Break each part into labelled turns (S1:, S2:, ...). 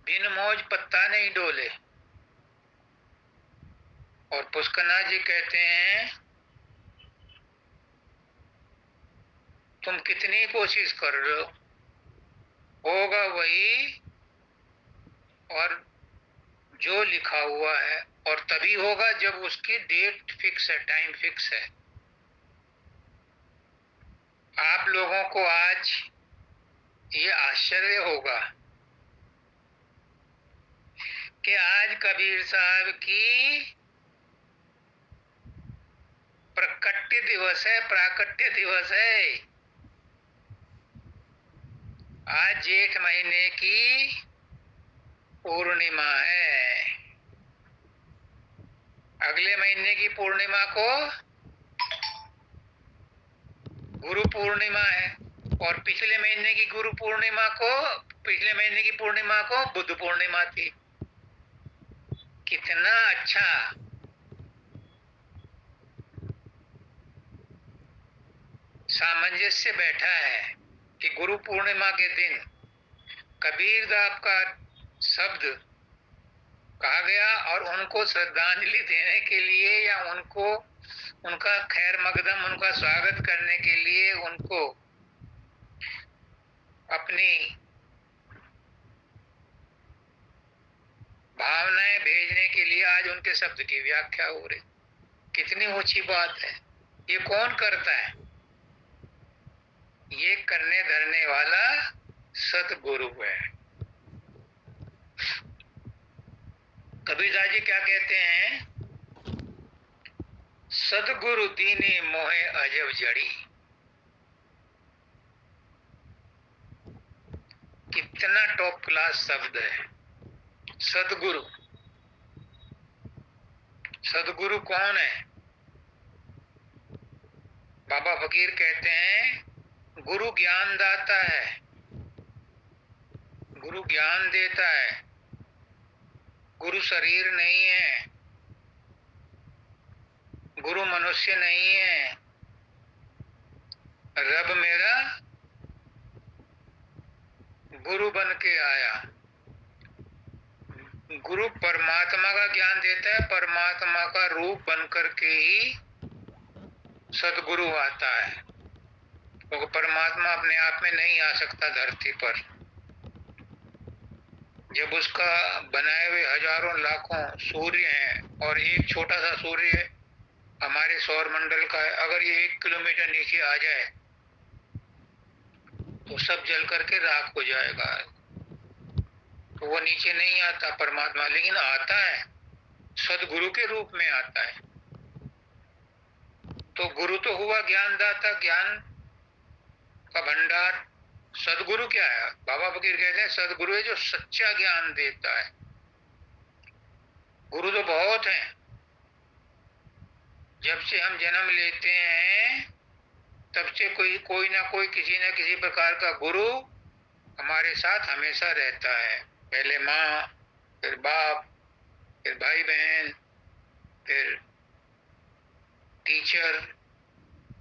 S1: बिन मौज पत्ता नहीं डोले। और पुष्करनाथ जी कहते हैं तुम कितनी कोशिश कर रहे हो, होगा वही, और जो लिखा हुआ है, और तभी होगा जब उसकी डेट फिक्स है, टाइम फिक्स है। आप लोगों को आज ये आश्चर्य होगा कि आज कबीर साहब की प्रकट्य दिवस है, प्राकट्य दिवस है। आज जेठ महीने की पूर्णिमा है। अगले महीने की पूर्णिमा को गुरु पूर्णिमा है, और पिछले महीने की पिछले महीने की पूर्णिमा को बुद्ध पूर्णिमा थी। कितना अच्छा सामंजस्य बैठा है कि गुरु पूर्णिमा के दिन कबीर दास का शब्द कहा गया, और उनको श्रद्धांजलि देने के लिए, या उनको उनका खैर मकदम, उनका स्वागत करने के लिए, उनको अपनी भावनाएं भेजने के लिए आज उनके शब्द की व्याख्या हो रही। कितनी ऊंची बात है। ये कौन करता है? ये करने धरने वाला सतगुरु है। कबीरदास जी क्या कहते हैं? सतगुरु दीनी मोहे अजब जड़ी। कितना टॉप क्लास शब्द है सतगुरु। सतगुरु कौन है? बाबा फकीर कहते हैं गुरु ज्ञान दाता है, गुरु ज्ञान देता है, गुरु शरीर नहीं है, गुरु मनुष्य नहीं है। रब मेरा गुरु बन के आया। गुरु परमात्मा का ज्ञान देता है, परमात्मा का रूप बन करके ही सदगुरु आता है। क्योंकि परमात्मा अपने आप में नहीं आ सकता धरती पर। जब उसका बनाए हुए हजारों लाखों सूर्य हैं और एक छोटा सा सूर्य हमारे सौर मंडल का है, अगर ये 1 किलोमीटर नीचे आ जाए तो सब जल करके राख हो जाएगा। तो वो नीचे नहीं आता परमात्मा, लेकिन आता है, सदगुरु के रूप में आता है। तो गुरु तो हुआ ज्ञानदाता, ज्ञान का भंडार। सदगुरु क्या है? बाबा फकीर कहते हैं सदगुरु है जो सच्चा ज्ञान देता है। गुरु तो बहुत हैं। जब से हम जन्म लेते हैं तब से कोई कोई ना कोई, किसी न किसी प्रकार का गुरु हमारे साथ हमेशा रहता है। पहले माँ, फिर बाप, फिर भाई बहन, फिर टीचर,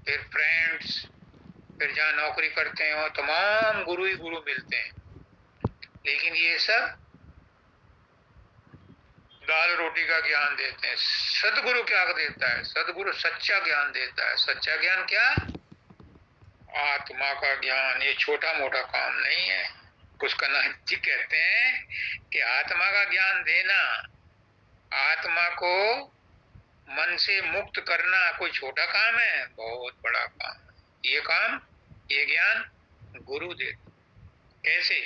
S1: फिर फ्रेंड्स, फिर जहाँ नौकरी करते हैं वहाँ तमाम गुरु ही गुरु मिलते हैं। लेकिन ये सब दाल रोटी का ज्ञान देते हैं। सदगुरु क्या देता है? सदगुरु सच्चा ज्ञान देता है। सच्चा ज्ञान क्या? आत्मा का ज्ञान। ये छोटा मोटा काम नहीं है। पुष्करनाथ जी कहते हैं कि आत्मा का ज्ञान देना, आत्मा को मन से मुक्त करना कोई छोटा काम है? बहुत बड़ा काम है। ये काम, ये ज्ञान गुरु देता। कैसे?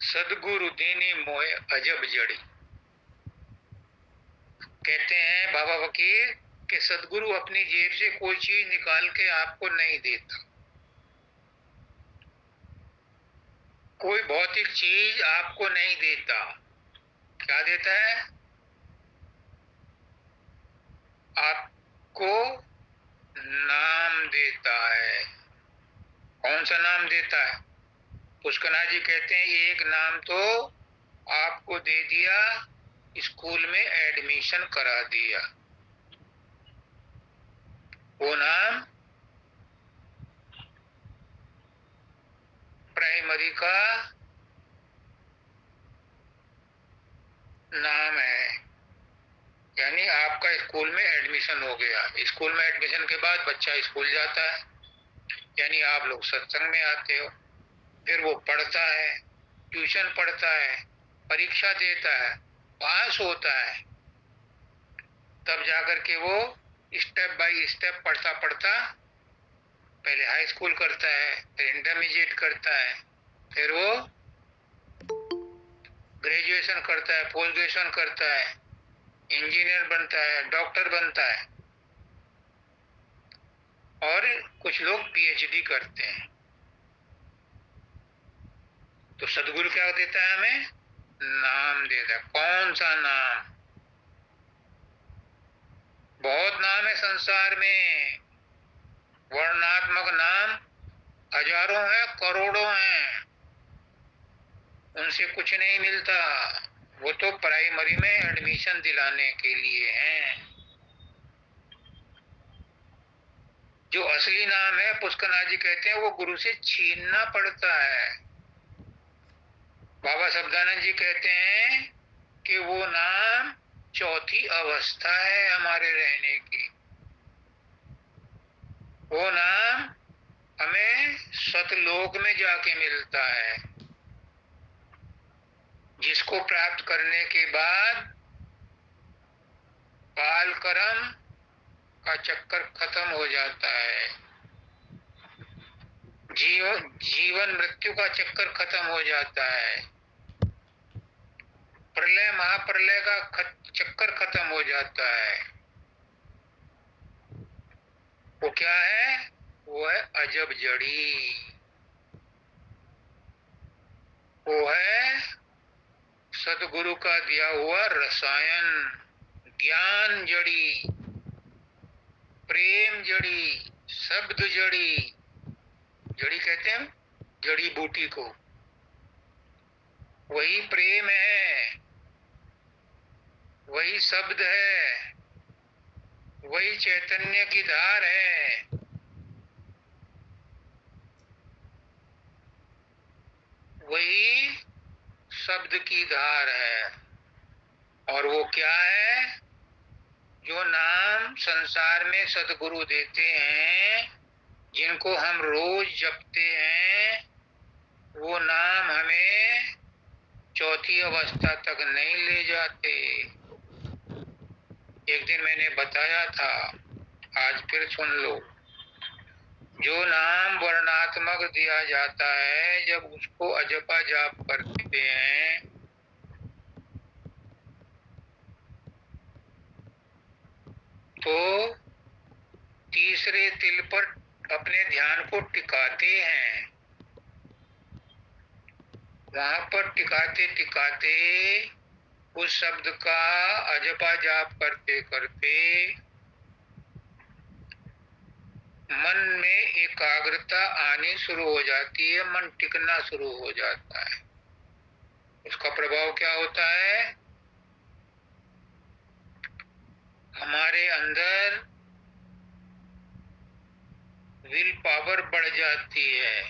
S1: सदगुरु दीनी मोहे अजब जड़ी। कहते हैं बाबा फकीर कि सदगुरु अपनी जेब से कोई चीज निकाल के आपको नहीं देता। कोई भौतिक चीज आपको नहीं देता। क्या देता है? आपको नाम देता है। कौन सा नाम देता है? पुष्करनाथ जी कहते हैं एक नाम तो आपको दे दिया, स्कूल में एडमिशन करा दिया। वो नाम प्राइमरी का आपका स्कूल में एडमिशन हो गया। स्कूल में एडमिशन के बाद बच्चा स्कूल जाता है, यानी आप लोग सत्संग में आते हो। फिर वो पढ़ता है, ट्यूशन पढ़ता है, परीक्षा देता है, पास होता है, तब जाकर के वो स्टेप बाय स्टेप पढ़ता पढ़ता पहले हाई स्कूल करता है, फिर इंटरमीडिएट करता है, फिर वो ग्रेजुएशन करता है, पोस्ट ग्रेजुएशन करता है, इंजीनियर बनता है, डॉक्टर बनता है, और कुछ लोग पीएचडी करते हैं। तो सदगुरु क्या देता है हमें? नाम देता है। कौन सा नाम? बहुत नाम है संसार में, वर्णात्मक नाम हजारों हैं, करोड़ों हैं, उनसे कुछ नहीं मिलता। वो तो प्राइमरी में एडमिशन दिलाने के लिए हैं। जो असली नाम है, पुष्करनाथ जी कहते हैं, वो गुरु से छीनना पड़ता है। बाबा शब्दानंद जी कहते हैं कि वो नाम चौथी अवस्था है हमारे रहने की। वो नाम हमें सतलोक में जाके मिलता है, जिसको प्राप्त करने के बाद काल कर्म का चक्कर खत्म हो जाता है, जीवन मृत्यु का चक्कर खत्म हो जाता है, प्रलय महाप्रलय का चक्कर खत्म हो जाता है। वो क्या है? वो है अजब जड़ी, वो है सतगुरु का दिया हुआ रसायन, ज्ञान जड़ी, प्रेम जड़ी, शब्द जड़ी। जड़ी कहते हैं जड़ी बूटी को, वही प्रेम है, वही शब्द है, वही चैतन्य की धार है। वही शब्द की धार है। और वो क्या है? जो नाम संसार में सदगुरु देते हैं, जिनको हम रोज जपते हैं, वो नाम हमें चौथी अवस्था तक नहीं ले जाते। एक दिन मैंने बताया था, आज फिर सुन लो। जो नाम वर्णात्मक दिया जाता है, जब उसको अजपा जाप करते हैं, तो तीसरे तिल पर अपने ध्यान को टिकाते हैं। वहां पर टिकाते टिकाते उस शब्द का अजपा जाप करते करते मन में एकाग्रता आनी शुरू हो जाती है, मन टिकना शुरू हो जाता है। उसका प्रभाव क्या होता है? हमारे अंदर विल पावर बढ़ जाती है।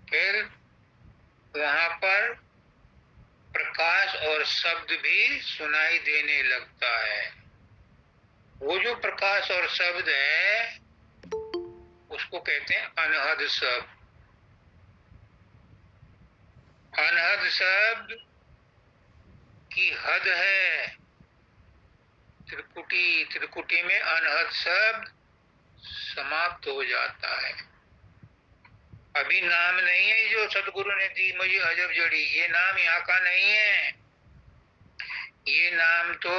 S1: फिर वहां पर प्रकाश और शब्द भी सुनाई देने लगता है। वो जो प्रकाश और शब्द है, उसको कहते हैं अनहद शब्द। अनहद शब्द की हद है त्रिकुटी, त्रिकुटी में अनहद शब्द समाप्त हो जाता है। अभी नाम नहीं है जो सतगुरु ने दी मुझे अजब जड़ी, ये नाम यहाँ का नहीं है। ये नाम तो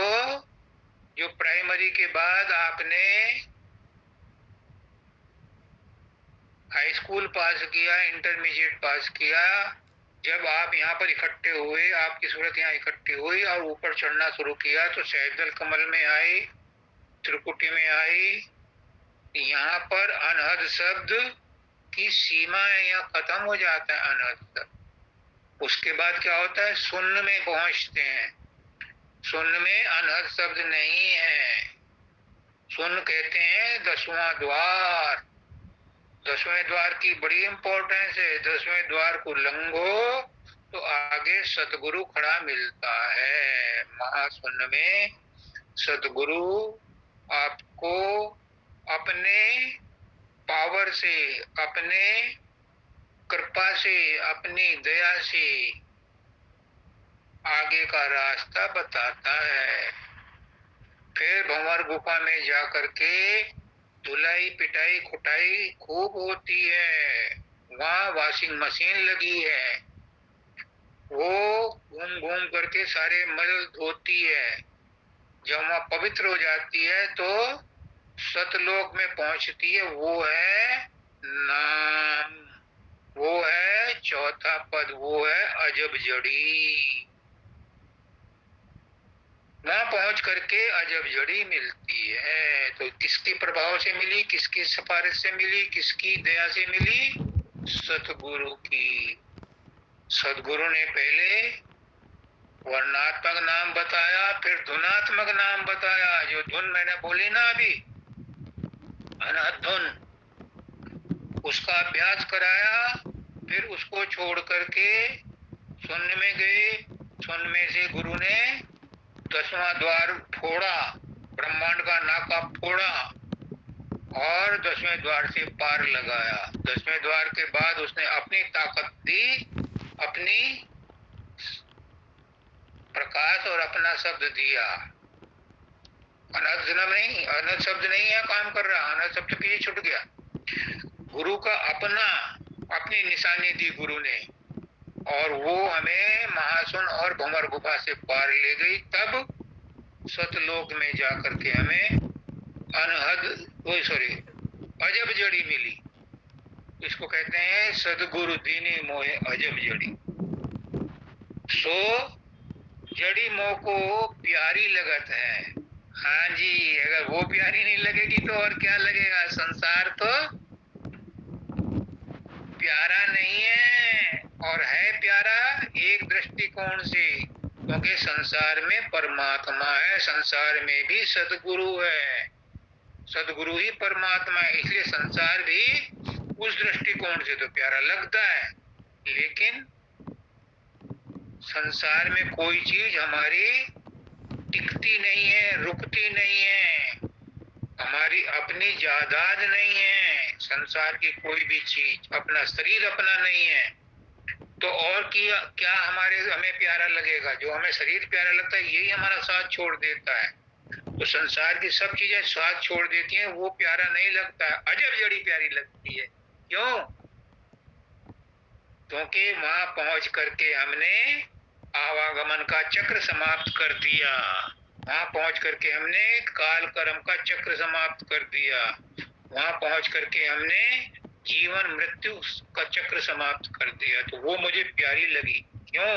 S1: जो प्राइमरी के बाद आपने हाई स्कूल पास किया, इंटरमीडिएट पास किया, जब आप यहाँ पर इकट्ठे हुए, आपकी सूरत यहाँ इकट्ठी हुई और ऊपर चढ़ना शुरू किया, तो सैदल कमल में आई, त्रिकुटी में आई। यहाँ पर अनहद शब्द की सीमा है, यहाँ खत्म हो जाता है अनहद शब्द। उसके बाद क्या होता है? शून्य में पहुंचते हैं। शून्य में अनहद शब्द नहीं है। शून्य कहते हैं 10वां द्वार। 10वें द्वार की बड़ी इंपॉर्टेंस है। 10वें द्वार को लंघो तो आगे सतगुरु खड़ा मिलता है। महाशून्य में सदगुरु आपको अपने पावर से, अपने कृपा से, अपनी दया से आगे का रास्ता बताता है। फिर भंवर गुफा में जाकर के धुलाई पिटाई कुटाई खूब होती है। वहां वॉशिंग मशीन लगी है, वो घूम घूम करके सारे मल धोती है। जब वहां पवित्र हो जाती है तो सतलोक में पहुंचती है। वो है नाम, वो है चौथा पद, वो है अजब जड़ी। वहां पहुंच करके अजब जड़ी मिलती है। तो किसके प्रभाव से मिली, किसकी सिफारिश से मिली, किसकी दया से मिली? सतगुरु की। सदगुरु ने पहले वर्णात्मक नाम बताया, फिर धुनात्मक नाम बताया। जो धुन मैंने बोली ना अभी, अनहद धुन, उसका अभ्यास कराया। फिर उसको छोड़ करके शून्य में गए। शून्य में से गुरु ने 10वां द्वार फोड़ा, ब्रह्मांड का नाका फोड़ा और 10वें द्वार से पार लगाया। 10वें द्वार के बाद उसने अपनी ताकत दी, अपनी प्रकाश और अपना शब्द दिया। अनर्थ नहीं, अनर्थ शब्द नहीं है काम कर रहा, अनर्थ शब्द पीछे छूट गया। गुरु का अपना, अपनी निशानी दी गुरु ने, और वो हमें महासुन और भंवर गुफा से पार ले गई। तब सतलोक में जाकर के हमें अजब जड़ी मिली। इसको कहते हैं सदगुरु दीनी मोहे अजब जड़ी। सो जड़ी मोह को प्यारी लगत है। हाँ जी, अगर वो प्यारी नहीं लगेगी तो और क्या लगेगा? संसार तो प्यारा नहीं है, और है प्यारा एक दृष्टिकोण से, क्योंकि संसार में परमात्मा है, संसार में भी सदगुरु है। सदगुरु ही परमात्मा है, इसलिए संसार भी उस दृष्टिकोण से तो प्यारा लगता है। लेकिन संसार में कोई चीज हमारी टिकती नहीं है, रुकती नहीं है। हमारी अपनी जायदाद नहीं है संसार की कोई भी चीज, अपना शरीर अपना नहीं है। तो और क्या हमें प्यारा लगेगा? जो हमें शरीर प्यारा लगता है यही हमारा साथ छोड़ देता है। तो संसार की सब चीजें साथ छोड़ देती हैं, वो प्यारा नहीं लगता है, अजब जड़ी प्यारी लगती है। क्यों? क्योंकि वहां पहुंच करके हमने आवागमन का चक्र समाप्त कर दिया। वहां पहुंच करके हमने काल कर्म का चक्र समाप्त कर दिया। वहां पहुंच करके हमने जीवन मृत्यु का चक्र समाप्त कर दिया। तो वो मुझे प्यारी लगी। क्यों?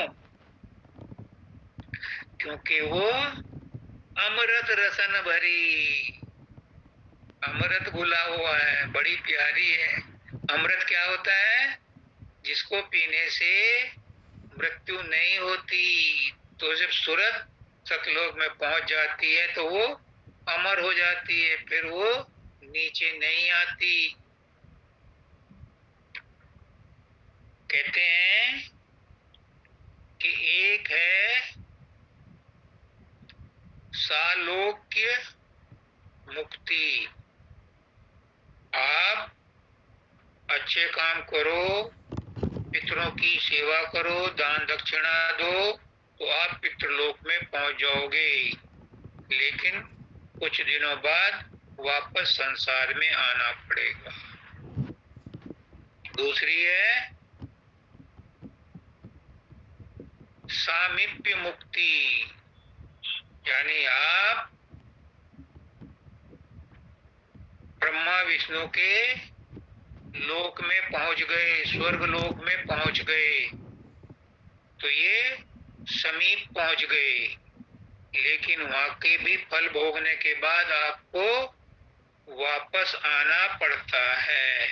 S1: क्योंकि वो अमृत रसन भरी, अमृत घुला हुआ है, बड़ी प्यारी है। अमृत क्या होता है? जिसको पीने से मृत्यु नहीं होती। तो जब सूरत सतलोक में पहुंच जाती है तो वो अमर हो जाती है, फिर वो नीचे नहीं आती। कहते हैं कि एक है सालोक्य मुक्ति। आप अच्छे काम करो, पितरों की सेवा करो, दान दक्षिणा दो, तो आप पितृलोक में पहुंच जाओगे। लेकिन कुछ दिनों बाद वापस संसार में आना पड़ेगा। दूसरी है सामीप्य मुक्ति, यानी आप ब्रह्मा विष्णु के लोक में पहुंच गए, स्वर्ग लोक में पहुंच गए, तो ये समीप पहुंच गए। लेकिन वहां के भी फल भोगने के बाद आपको वापस आना पड़ता है।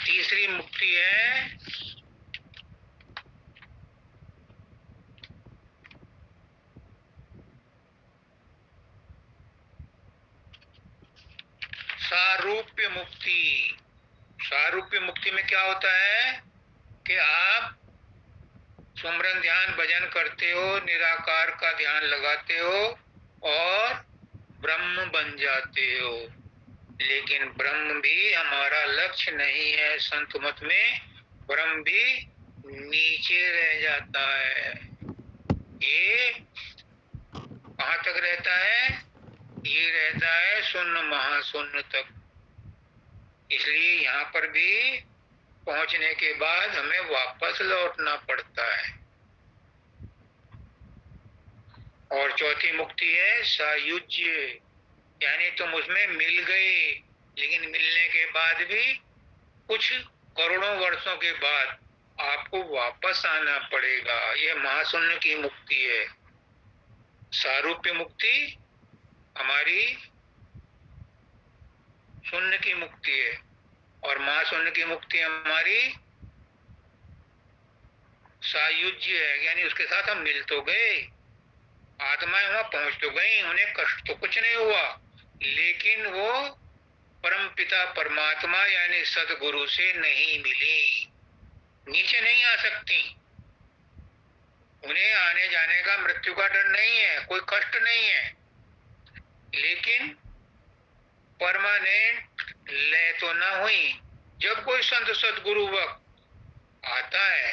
S1: तीसरी मुक्ति है सारूप्य मुक्ति। सारूप्य मुक्ति में क्या होता है कि आप सुमरन ध्यान भजन करते हो, निराकार का ध्यान लगाते हो और ब्रह्म बन जाते हो। लेकिन ब्रह्म भी हमारा लक्ष्य नहीं है। संत मत में ब्रह्म भी नीचे रह जाता है। ये कहाँ तक रहता है? ये रहता है शून्य महाशून्य तक। इसलिए यहाँ पर भी पहुंचने के बाद हमें वापस लौटना पड़ता है। और चौथी मुक्ति है सायुज्य, यानी तुम उसमें मिल गए, लेकिन मिलने के बाद भी कुछ करोड़ों वर्षों के बाद आपको वापस आना पड़ेगा। यह महाशून्य की मुक्ति है। सारूप्य मुक्ति हमारी शून्य की मुक्ति है और महाशून्य की मुक्ति हमारी सायुज्य है, यानी उसके साथ हम मिल तो गए, आत्माएं वहां पहुंच तो गई, उन्हें कष्ट तो कुछ नहीं हुआ, लेकिन वो परमपिता परमात्मा यानी सदगुरु से नहीं मिली। नीचे नहीं आ सकती, उन्हें आने जाने का मृत्यु का डर नहीं है, कोई कष्ट नहीं है, लेकिन परमानेंट लय तो ना हुई। जब कोई संत सदगुरु वक्त आता है,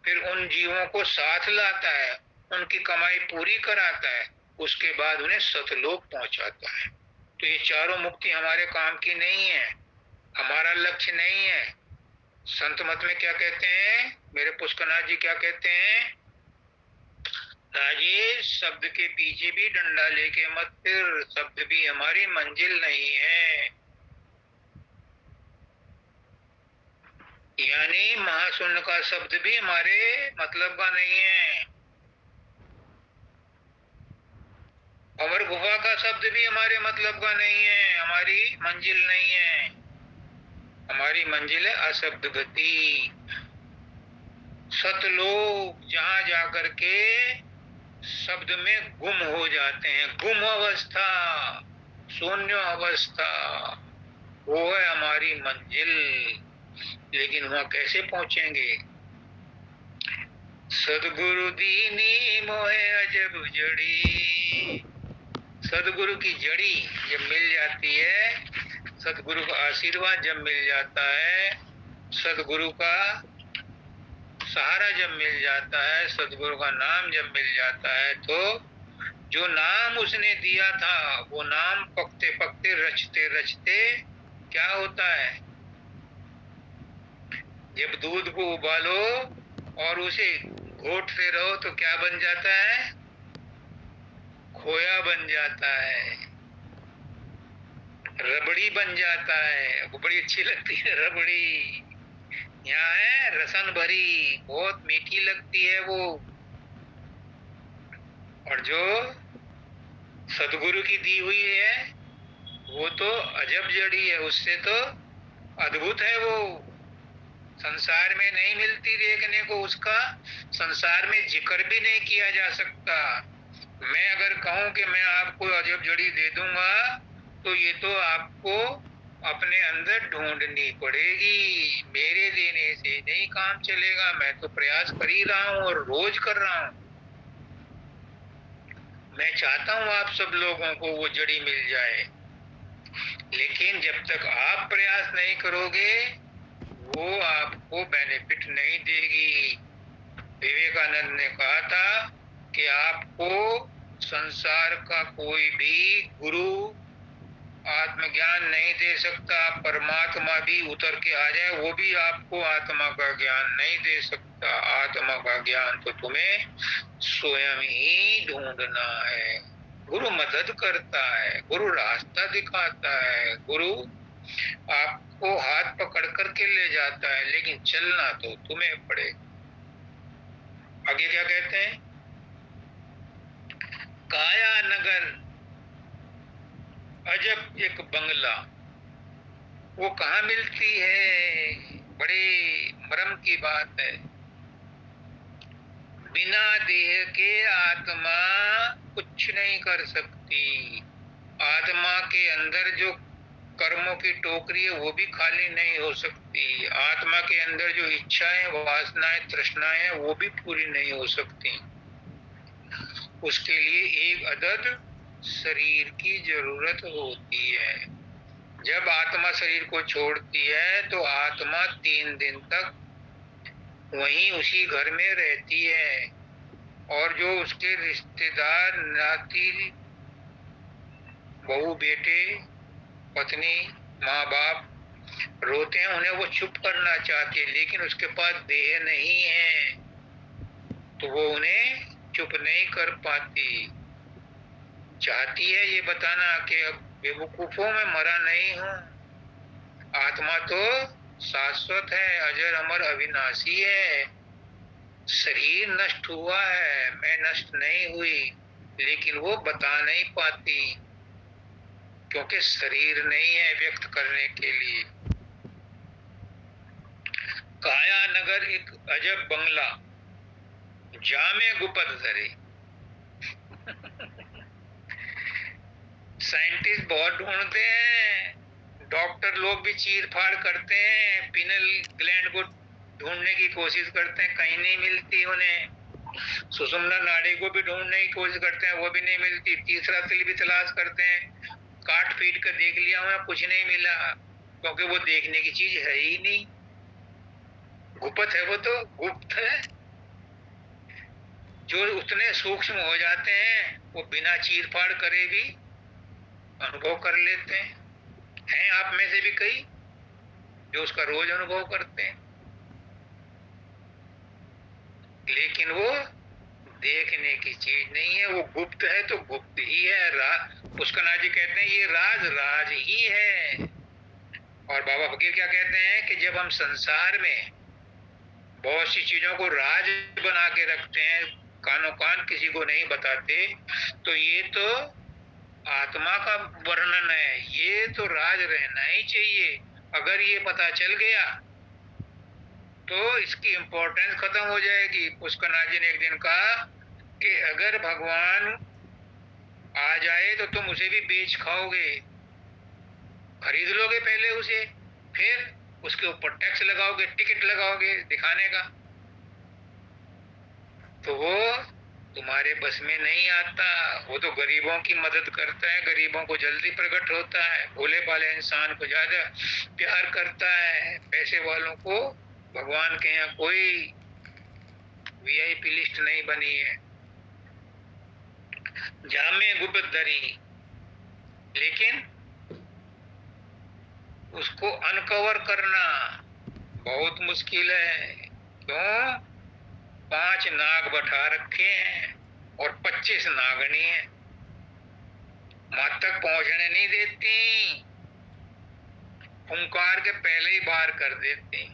S1: फिर उन जीवों को साथ लाता है, उनकी कमाई पूरी कराता है, उसके बाद उन्हें सतलोक पहुंचाता है। तो ये चारों मुक्ति हमारे काम की नहीं है, हमारा लक्ष्य नहीं है। संत मत में क्या कहते हैं, मेरे पुष्करनाथ जी क्या कहते हैं, राजेश शब्द के पीछे भी डंडा लेके मत फिर, शब्द भी हमारी मंजिल नहीं है। यानी महाशून्य का शब्द भी हमारे मतलब का नहीं है, अमर गुफा का शब्द भी हमारे मतलब का नहीं है, हमारी मंजिल नहीं है। हमारी मंजिल है अशब्द गति, सतलोक, जहां जाकर के शब्द में गुम हो जाते हैं। गुम अवस्था, शून्य अवस्था, वो है हमारी मंजिल। लेकिन वहां कैसे पहुंचेंगे? सदगुरु दीनी मोहे अजब जड़ी, सदगुरु की जड़ी जब मिल जाती है, सदगुरु का आशीर्वाद जब मिल जाता है, सदगुरु का सहारा जब मिल जाता है, सदगुरु का नाम जब मिल जाता है, तो जो नाम उसने दिया था वो नाम पकते पकते रचते रचते क्या होता है, जब दूध को उबालो और उसे घोटते रहो तो क्या बन जाता है? खोया बन जाता है, रबड़ी बन जाता है। वो बड़ी अच्छी लगती है रबड़ी, यहाँ है रसन भरी, बहुत मीठी लगती है वो। और जो सदगुरु की दी हुई है वो तो अजब जड़ी है, उससे तो अद्भुत है वो, संसार में नहीं मिलती देखने को, उसका संसार में जिक्र भी नहीं किया जा सकता। मैं अगर कहूं कि मैं आपको अजब जड़ी दे दूंगा तो ये तो आपको अपने अंदर ढूंढनी पड़ेगी, मेरे देने से नहीं काम चलेगा। मैं तो प्रयास कर ही रहा हूं और रोज कर रहा हूं। मैं चाहता हूं आप सब लोगों को वो जड़ी मिल जाए, लेकिन जब तक आप प्रयास नहीं करोगे वो आपको बेनिफिट नहीं देगी। विवेकानंद ने कहा था कि आपको संसार का कोई भी गुरु आत्मज्ञान नहीं दे सकता, परमात्मा भी उतर के आ जाए वो भी आपको आत्मा का ज्ञान नहीं दे सकता। आत्मा का ज्ञान तो तुम्हें स्वयं ही ढूंढना है। गुरु मदद करता है, गुरु रास्ता दिखाता है, गुरु आपको हाथ पकड़ करके ले जाता है, लेकिन चलना तो तुम्हें पड़े। आगे क्या कहते हैं, काया नगर अजब एक बंगला, वो कहाँ मिलती है? बड़ी मरम की बात है। बिना देह के आत्मा कुछ नहीं कर सकती। आत्मा के अंदर जो कर्मों की टोकरी है वो भी खाली नहीं हो सकती। आत्मा के अंदर जो इच्छाएं, वासनाएं, तृष्णाएं हैं वो भी पूरी नहीं हो सकती। उसके लिए एक अदद शरीर की जरूरत होती है। जब आत्मा शरीर को छोड़ती है तो आत्मा 3 दिन तक वहीं उसी घर में रहती है, और जो उसके रिश्तेदार, नाती, बहू, बेटे, पत्नी, माँ बाप रोते हैं, उन्हें वो चुप करना चाहती है, लेकिन उसके पास देह नहीं है तो वो उन्हें चुप नहीं कर पाती। चाहती है ये बताना कि अब बेवकूफों में मरा नहीं हूं, आत्मा तो शाश्वत है, अजर अमर अविनाशी है। शरीर नष्ट हुआ है, मैं नष्ट नहीं हुई, लेकिन वो बता नहीं पाती क्योंकि शरीर नहीं है व्यक्त करने के लिए। काया नगर एक अजब बंगला, जामे गुपत धरे। साइंटिस्ट बहुत ढूंढते हैं, डॉक्टर लोग भी चीर फाड़ करते हैं, पिनल ग्लैंड को ढूंढने की कोशिश करते हैं, कहीं नहीं मिलती उन्हें। सुषुम्ना नाड़ी को भी ढूंढने की कोशिश करते हैं, वो भी नहीं मिलती। तीसरा तिल भी तलाश करते हैं, काट पीट कर देख लिया हुआ, कुछ नहीं मिला, क्योंकि वो देखने की चीज है ही नहीं। गुप्त है, वो तो गुप्त है। जो उतने सूक्ष्म हो जाते हैं वो बिना चीर फाड़ करे भी अनुभव कर लेते हैं आप में से भी कई जो उसका रोज अनुभव करते हैं, लेकिन वो देखने की चीज नहीं है, वो गुप्त है तो गुप्त ही है। पुष्करनाथ जी कहते हैं ये राज राज ही है। और बाबा फकीर क्या कहते हैं कि जब हम संसार में बहुत सी चीजों को राज बना के रखते हैं, कानो कान किसी को नहीं बताते, तो ये तो आत्मा का वर्णन है, ये तो राज रहना ही चाहिए। अगर ये पता चल गया तो इसकी इंपॉर्टेंस खत्म हो जाएगी। पुष्करनाथ जी ने एक दिन कहा कि अगर भगवान आ जाए तो तुम उसे भी बेच खाओगे, खरीद लोगे पहले उसे, फिर उसके ऊपर टैक्स लगाओगे, टिकट लगाओगे दिखाने का, तो वो तुम्हारे बस में नहीं आता। वो तो गरीबों की मदद करता है, गरीबों को जल्दी प्रकट होता है, भोले भाले इंसान को ज्यादा प्यार करता है, पैसे वालों को भगवान के यहाँ कोई वीआईपी लिस्ट नहीं बनी है। जामे गुप्त धरी, लेकिन उसको अनकवर करना बहुत मुश्किल है। क्यों? 5 नाग बैठा रखे हैं और 25 नागनी है, मां तक पहुंचने नहीं देती, हुंकार के पहले ही बाहर कर देती।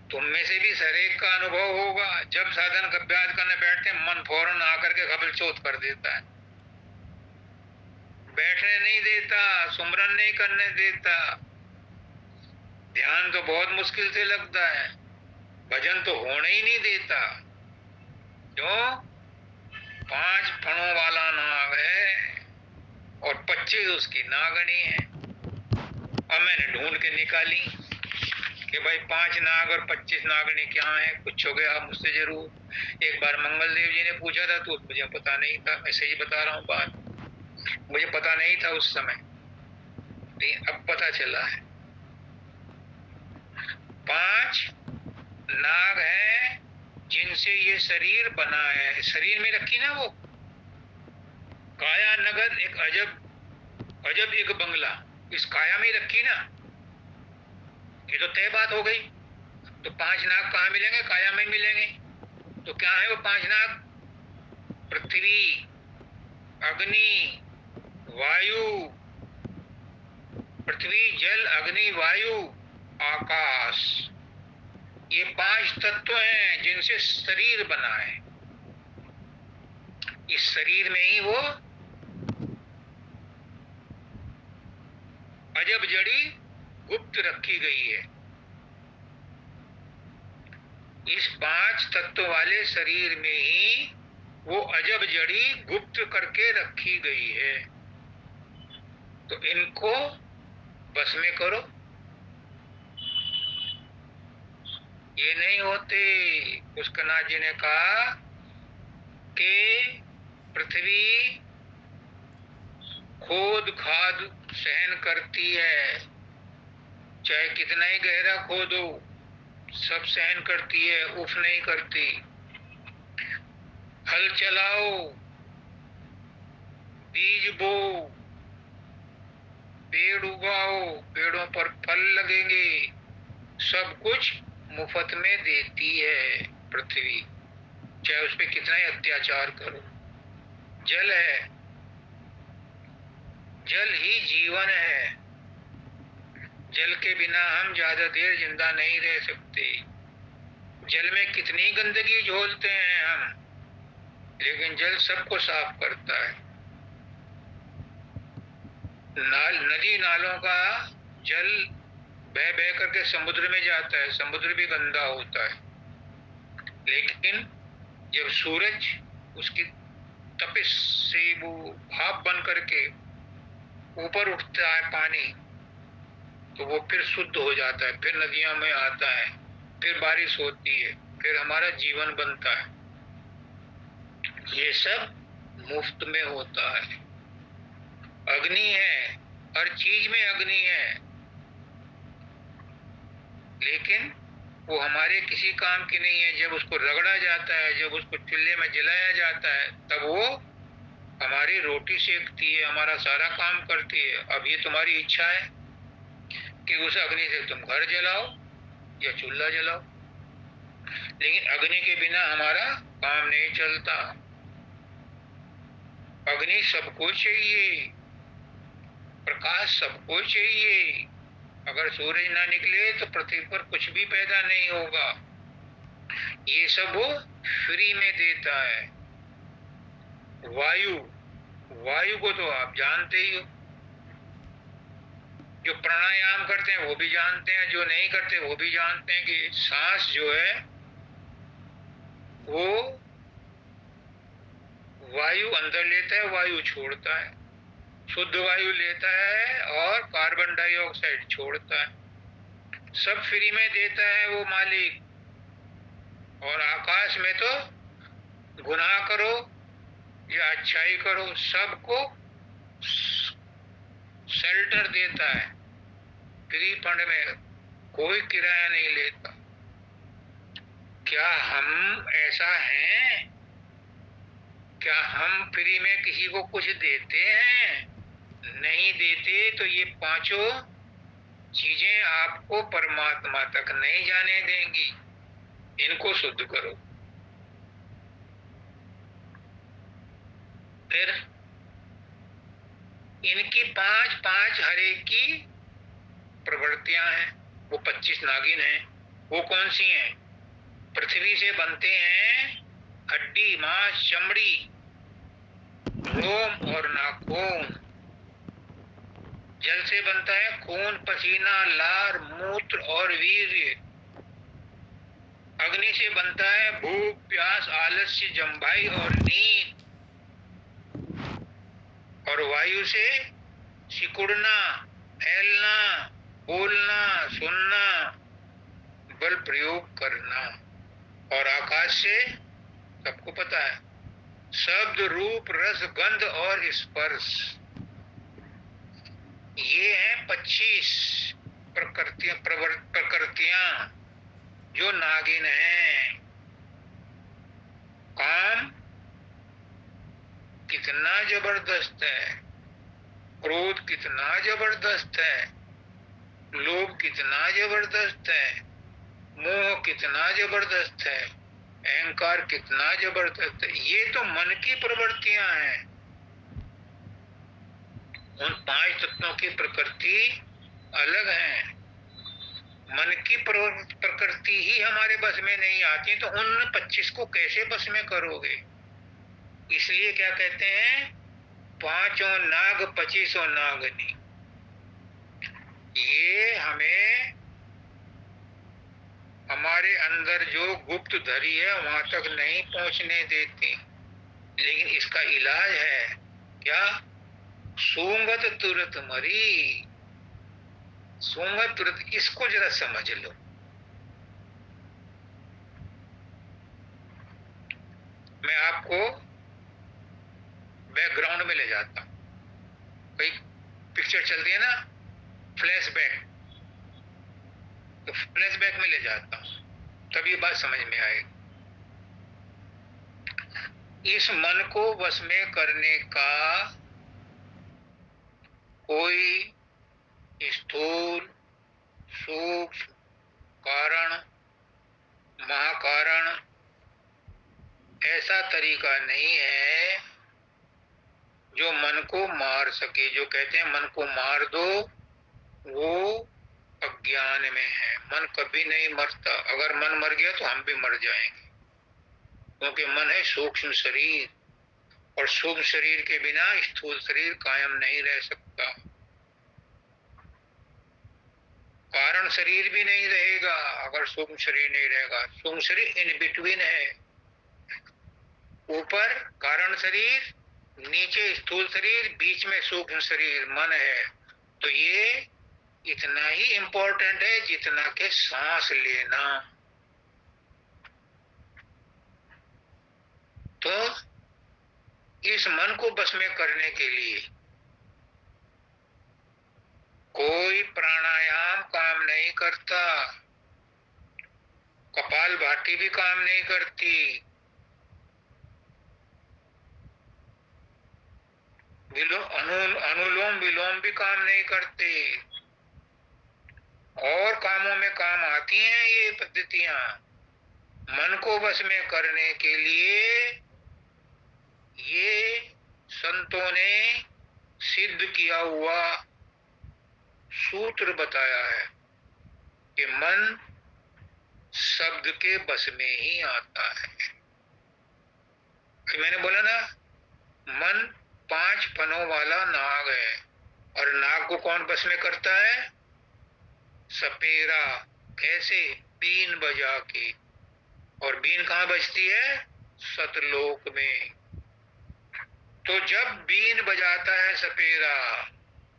S1: तुम में से भी हरेक का अनुभव होगा, जब साधन का अभ्यास करने बैठते मन फौरन आकर के खबल चौथ कर देता है, बैठने नहीं देता, सुमरन नहीं करने देता, ध्यान तो बहुत मुश्किल से लगता है, भजन तो होने ही नहीं देता। क्यों? 5 फणों वाला नाग है और 25 उसकी नागनी है। अब मैंने ढूंढ के निकाली कि भाई 5 नाग और 25 नागनी क्या है, कुछ हो गया मुझसे जरूर। एक बार मंगल देव जी ने पूछा था तो मुझे पता नहीं था, मैं सही बता रहा हूँ बात, मुझे पता नहीं था उस समय, लेकिन अब पता चला है। 5 नाग है जिनसे ये शरीर बना है, शरीर में रखी ना वो काया नगर एक अजब अजब एक बंगला, इस काया में रखी ना, ये तो तय बात हो गई। तो 5 नाग कहाँ मिलेंगे? काया में मिलेंगे। तो क्या है वो 5 नाग? पृथ्वी, अग्नि, वायु, पृथ्वी, जल, अग्नि, वायु, आकाश, ये 5 तत्व हैं जिनसे शरीर बना है। इस शरीर में ही वो अजब जड़ी गुप्त रखी गई है। इस 5 तत्व वाले शरीर में ही वो अजब जड़ी गुप्त करके रखी गई है। तो इनको बस में करो। ये नहीं होते। पुष्करनाथ जी ने कहा कि पृथ्वी खोद खाद सहन करती है, चाहे कितना ही गहरा खोदो सब सहन करती है, उफ नहीं करती। हल चलाओ, बीज बो, पेड़ उगाओ, पेड़ों पर फल लगेंगे, सब कुछ मुफ्त में देती है पृथ्वी, चाहे उस पर कितना ही अत्याचार करो। जल है, जल ही जीवन है। जल के बिना हम ज्यादा देर जिंदा नहीं रह सकते। जल में कितनी गंदगी झोलते हैं हम, लेकिन जल सबको साफ करता है। नदी नालों का जल बह बह करके समुद्र में जाता है, समुद्र भी गंदा होता है, लेकिन जब सूरज उसकी तपिश से वो भाप बन करके ऊपर उठता है पानी, तो वो फिर शुद्ध हो जाता है, फिर नदियों में आता है, फिर बारिश होती है, फिर हमारा जीवन बनता है। ये सब मुफ्त में होता है। अग्नि है, हर चीज में अग्नि है, लेकिन वो हमारे किसी काम की नहीं है। जब उसको रगड़ा जाता है, जब उसको चूल्हे में जलाया जाता है, तब वो हमारी रोटी सेकती है, हमारा सारा काम करती है। अब ये तुम्हारी इच्छा है कि उस अग्नि से तुम घर जलाओ या चूल्हा जलाओ, लेकिन अग्नि के बिना हमारा काम नहीं चलता। अग्नि सबको चाहिए, प्रकाश सबको चाहिए। अगर सूरज ना निकले तो पृथ्वी पर कुछ भी पैदा नहीं होगा। ये सब वो फ्री में देता है। वायु, वायु को तो आप जानते ही हो। जो प्राणायाम करते हैं वो भी जानते हैं, जो नहीं करते वो भी जानते हैं कि सांस जो है वो वायु अंदर लेता है, वायु छोड़ता है। शुद्ध वायु लेता है और कार्बन डाइऑक्साइड छोड़ता है। सब फ्री में देता है वो मालिक। और आकाश में तो गुनाह करो या अच्छाई करो, सबको शेल्टर देता है फ्री फंड में, कोई किराया नहीं लेता। क्या हम ऐसा हैं? क्या हम फ्री में किसी को कुछ देते हैं? नहीं देते। तो ये पांचों चीजें आपको परमात्मा तक नहीं जाने देंगी। इनको शुद्ध करो। फिर इनकी पांच पांच हरे की प्रवृत्तियां हैं। वो 25 नागिन हैं। वो कौन सी हैं? पृथ्वी से बनते हैं हड्डी, मांस, चमड़ी, रोम और नाखून। जल से बनता है खून, पसीना, लार, मूत्र और वीर्य। अग्नि से बनता है भूख, प्यास, आलस्य, जम्भाई और नींद। और वायु से सिकुड़ना, फैलना, बोलना, सुनना, बल प्रयोग करना। और आकाश से सबको पता है शब्द, रूप, रस, गंध और स्पर्श। ये हैं 25 प्रकृतियां जो नागिन हैं। काम कितना जबरदस्त है, क्रोध कितना जबरदस्त है, लोभ कितना जबरदस्त है, मोह कितना जबरदस्त है, अहंकार कितना जबरदस्त है। ये तो मन की प्रवृत्तियां हैं। उन 5 तत्वों की प्रकृति अलग है। मन की प्रकृति ही हमारे बस में नहीं आती, तो उन 25 को कैसे बस में करोगे? इसलिए क्या कहते हैं, पांचों नाग 25 नागनी। ये हमें हमारे अंदर जो गुप्त धरी है वहां तक नहीं पहुंचने देती। लेकिन इसका इलाज है क्या? सूंगत तुरत मरी। सुंगत तुरत, इसको जरा समझ लो। मैं आपको बैकग्राउंड में ले जाता हूं। कई पिक्चर चलती है ना, फ्लैशबैक, तो फ्लैशबैक में ले जाता हूं, तब ये बात समझ में आएगी। इस मन को वश में करने का कोई स्थूल, सूक्ष्म, कारण, महाकारण ऐसा तरीका नहीं है जो मन को मार सके। जो कहते हैं मन को मार दो, वो अज्ञान में है। मन कभी नहीं मरता। अगर मन मर गया तो हम भी मर जाएंगे, क्योंकि मन है सूक्ष्म शरीर, और सूक्ष्म शरीर के बिना स्थूल शरीर कायम नहीं रह सकता। कारण शरीर भी नहीं रहेगा अगर सूक्ष्म शरीर नहीं रहेगा। सूक्ष्म शरीर इन बिटवीन है, ऊपर कारण शरीर, नीचे स्थूल शरीर, बीच में सूक्ष्म शरीर मन है। तो ये इतना ही इंपॉर्टेंट है जितना कि सांस लेना। तो इस मन को बस में करने के लिए कोई प्राणायाम काम नहीं करता, कपाल भाती भी काम नहीं करती, अनुलोम विलोम भी काम नहीं करते। और कामों में काम आती हैं ये पद्धतियां। मन को वश में करने के लिए ये संतों ने सिद्ध किया हुआ सूत्र बताया है कि मन शब्द के बस में ही आता है। मैंने बोला ना, मन 5 फनों वाला नाग है, और नाग को कौन बस में करता है? सपेरा। कैसे? बीन बजा के। और बीन कहाँ बजती है? सतलोक में। तो जब बीन बजाता है सपेरा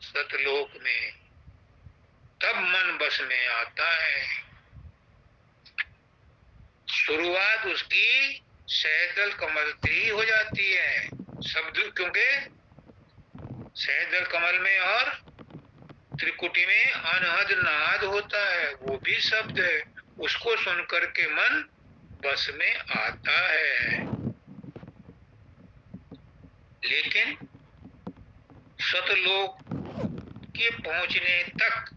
S1: सतलोक में, तब मन बस में आता है। शुरुआत उसकी सहदल कमल से ही हो जाती है। शब्द, क्योंकि सहदल कमल में और त्रिकुटी में अनहद नाद होता है, वो भी शब्द है। उसको सुनकर के मन बस में आता है। लेकिन सतलोक के पहुंचने तक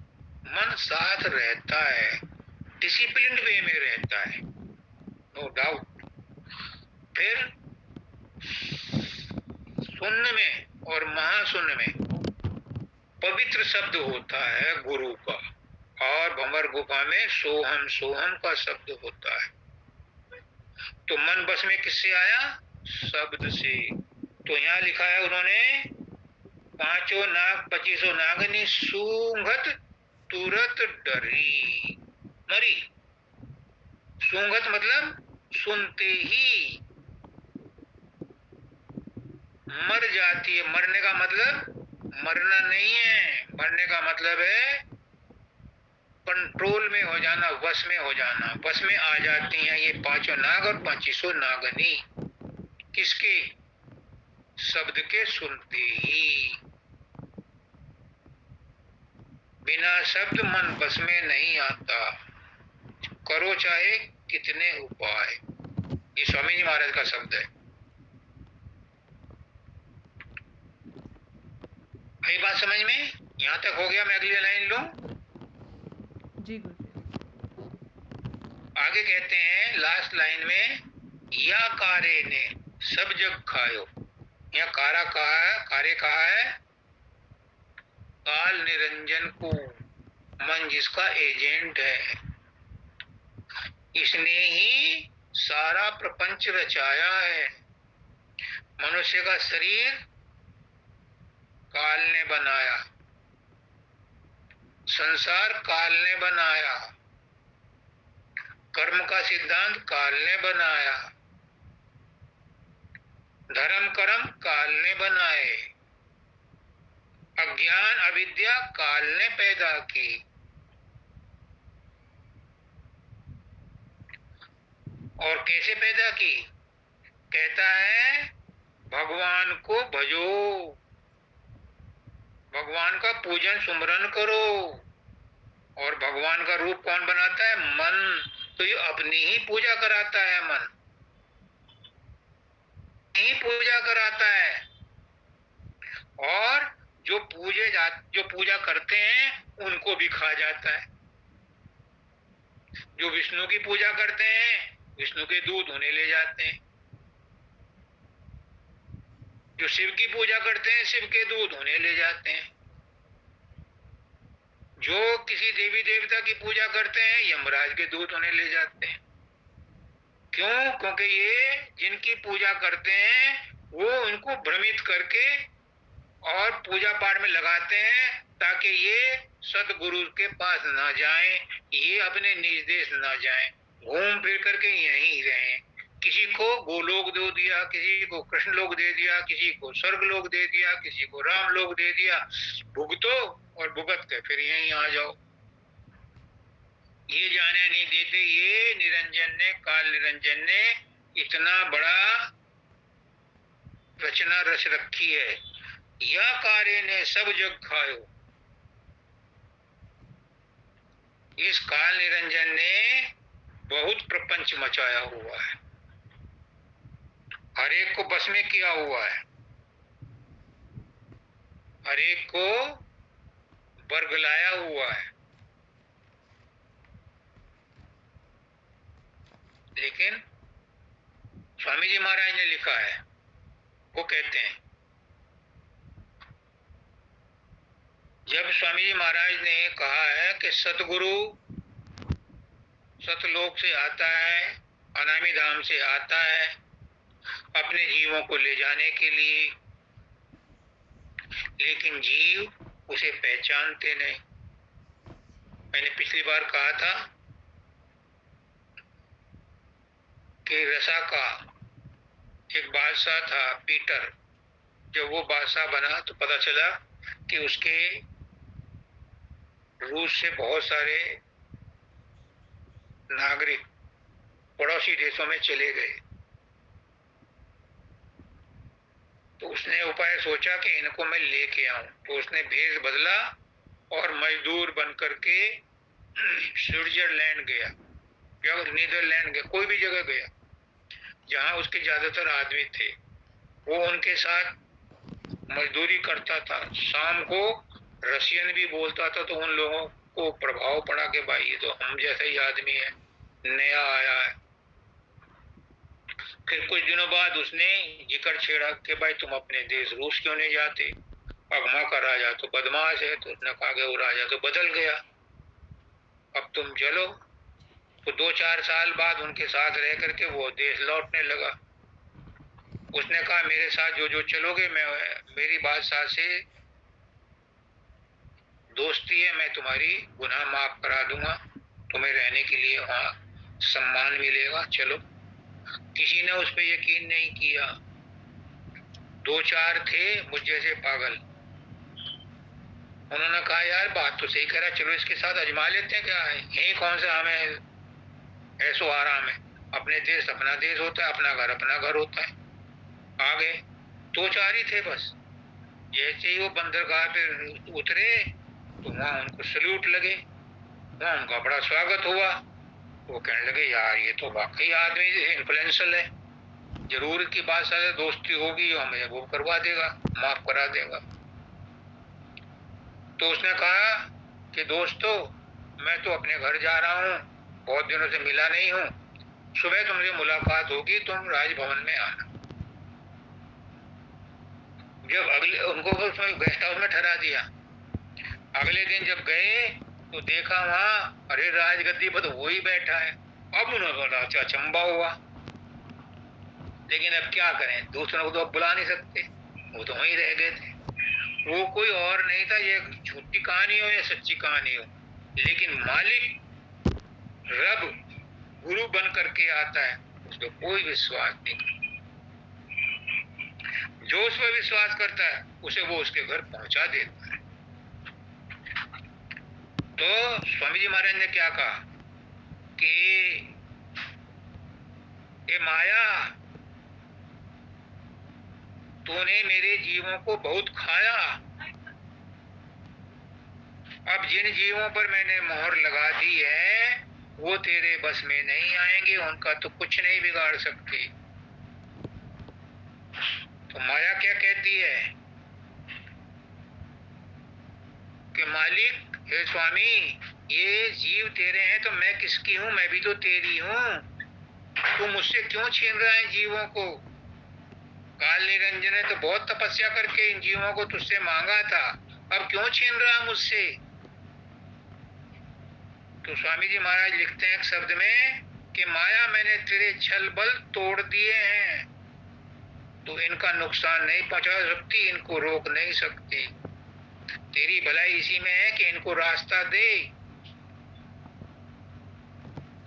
S1: मन साथ रहता है, डिसिप्लिन वे में रहता है, नो डाउट। फिर शून्य में और महाशून्य में पवित्र शब्द होता है गुरु का, और भंवर गुफा में सोहम सोहम का शब्द होता है। तो मन बस में किससे आया? शब्द से। तो यहाँ लिखा है उन्होंने, 5 नाग 25 नागनी सूंघत तुरत डरी मरी। सूंघत मतलब सुनते ही मर जाती है। मरने का मतलब मरना नहीं है, मरने का मतलब है कंट्रोल में हो जाना, वश में हो जाना। वश में आ जाती हैं ये 5 नाग और 25 नागनी। किसके? शब्द के सुनते ही। बिना शब्द मन बस में नहीं आता, करो चाहे कितने उपाय। ये स्वामी जी महाराज का शब्द है। आई बात समझ में? यहां तक हो गया? मैं अगली लाइन लूं?
S2: जी गुरुजी।
S1: आगे कहते हैं लास्ट लाइन में, या कारे ने सब जग खायो। यह कारा कहा है, कार्य कहा है काल निरंजन को, मन जिसका एजेंट है। इसने ही सारा प्रपंच रचाया है। मनुष्य का शरीर काल ने बनाया, संसार काल ने बनाया, कर्म का सिद्धांत काल ने बनाया, धर्म कर्म काल ने बनाए, अज्ञान अविद्या काल ने पैदा की, और कैसे पैदा की? कहता है भगवान को भजो, भगवान का पूजन सुमरन करो। और भगवान का रूप कौन बनाता है? मन। तो ये अपनी ही पूजा कराता है, मन ही पूजा कराता है। और जो पूजा करते हैं उनको भी खा जाता है। जो विष्णु की पूजा करते हैं विष्णु के दूध उन्हें ले जाते हैं। जो शिव की पूजा करते हैं शिव के दूध उन्हें ले जाते हैं। जो किसी देवी देवता की पूजा करते हैं यमराज के दूत उन्हें ले जाते हैं। क्यों? क्योंकि ये जिनकी पूजा करते हैं वो उनको भ्रमित करके और पूजा पाठ में लगाते हैं ताकि ये सदगुरु के पास ना जाएं, ये अपने निज देश ना जाएं, घूम फिर करके यहीं रहें। किसी को गोलोक दे दिया, किसी को कृष्ण लोक दे दिया, किसी को स्वर्ग लोक दे दिया, किसी को राम लोक दे दिया। भुगतो और भुगत के फिर यहीं आ जाओ। ये जाने नहीं देते ये निरंजन ने, काल निरंजन ने इतना बड़ा रचना रच रखी है। या कार्य ने सब जग खायो। इस काल निरंजन ने बहुत प्रपंच मचाया हुआ है, हर एक को बस में किया हुआ है, हर एक को बरगलाया हुआ है। लेकिन स्वामी जी महाराज ने लिखा है, वो कहते हैं जब स्वामी जी महाराज ने कहा है कि सतगुरु सतलोक से आता है, अनामी धाम से आता है अपने जीवों को ले जाने के लिए, लेकिन जीव उसे पहचानते नहीं। मैंने पिछली बार कहा था कि रसा का एक बादशाह था पीटर। जब वो बादशाह बना तो पता चला कि उसके रूस से बहुत सारे नागरिक पड़ोसी देशों में चले गए। तो उसने उपाय सोचा कि इनको मैं लेके आऊं। तो उसने भेष बदला और मजदूर बन करके स्विट्जरलैंड गया या नीदरलैंड गया, कोई भी जगह गया जहां उसके ज्यादातर आदमी थे। वो उनके साथ मजदूरी करता था। शाम को रशियन भी बोलता था तो उन लोगों को प्रभाव पड़ा कि भाई ये तो हम जैसा ही आदमी है, नया आया है। फिर कुछ दिनों बाद उसने जिक्र छेड़ा कि भाई तुम अपने देश रूस क्यों नहीं जाते? अगमा का राजा तो बदमाश है। तो उसने कहा कि वो राजा तो बदल गया, अब तुम चलो। तो 2-4 साल बाद उनके साथ रह करके वो देश लौटने लगा। उसने कहा मेरे साथ जो जो चलोगे मैं मेरी बादशाह से दोस्ती है, मैं तुम्हारी गुनाह माफ करा दूंगा, तुम्हें रहने के लिए वहां सम्मान मिलेगा, चलो। किसी ने उस पर यकीन नहीं किया। 2-4 थे मुझ जैसे पागल। उन्होंने कहा यार बात तो सही कह रहा, चलो इसके साथ अजमा लेते हैं, क्या है यही कौन सा हमें ऐसो आराम है। अपने देश अपना देश होता है, अपना घर अपना घर होता है। आ गए, 2-4 ही थे बस। जैसे ही वो बंदरगाह पे उतरे तो वहां उनको सल्यूट लगे, वहां उनका बड़ा स्वागत हुआ। वो कहने लगे यार ये तो वाकई आदमी इन्फ्लुएंशियल है, जरूर की बात साथ दोस्ती होगी, हमें वो करवा देगा, माफ करा देगा। तो उसने कहा कि दोस्तों मैं तो अपने घर जा रहा हूँ, बहुत दिनों से मिला नहीं हूँ, सुबह तुमसे मुलाकात होगी, तुम राजभवन में आना। जब अगले उनको उसमें गेस्ट हाउस में ठहरा दिया। अगले दिन जब गए तो देखा वहां, अरे राजगद्दी पर तो वो ही बैठा है। अब उन्हें बड़ा अचंभा हुआ, लेकिन अब क्या करें, दूसरों को तो अब बुला नहीं सकते, वो तो वहीं रह गए थे। वो कोई और नहीं था, ये झूठी कहानी हो या सच्ची कहानी हो, लेकिन मालिक रब गुरु बन करके आता है, उस पर कोई विश्वास नहीं। जो उस पर विश्वास करता है उसे वो उसके घर पहुंचा देता है। तो स्वामी जी महाराज ने क्या कहा कि कि माया तूने मेरे जीवों को बहुत खाया, अब जिन जीवों पर मैंने मोहर लगा दी है वो तेरे बस में नहीं आएंगे, उनका तो कुछ नहीं बिगाड़ सकती। तो माया क्या कहती है कि मालिक, हे स्वामी, ये जीव तेरे हैं तो मैं किसकी हूं, मैं भी तो तेरी हूं, तू मुझसे क्यों छीन रहा है जीवों को? काल निरंजन ने तो बहुत तपस्या करके इन जीवों को तुझसे मांगा था, अब क्यों छीन रहा मुझसे? तो स्वामी जी महाराज लिखते हैं एक शब्द में कि माया मैंने तेरे छल बल तोड़ दिए हैं, तो इनका नुकसान नहीं पहुंचा सकती, इनको रोक नहीं सकती। तेरी भलाई इसी में है कि इनको रास्ता दे,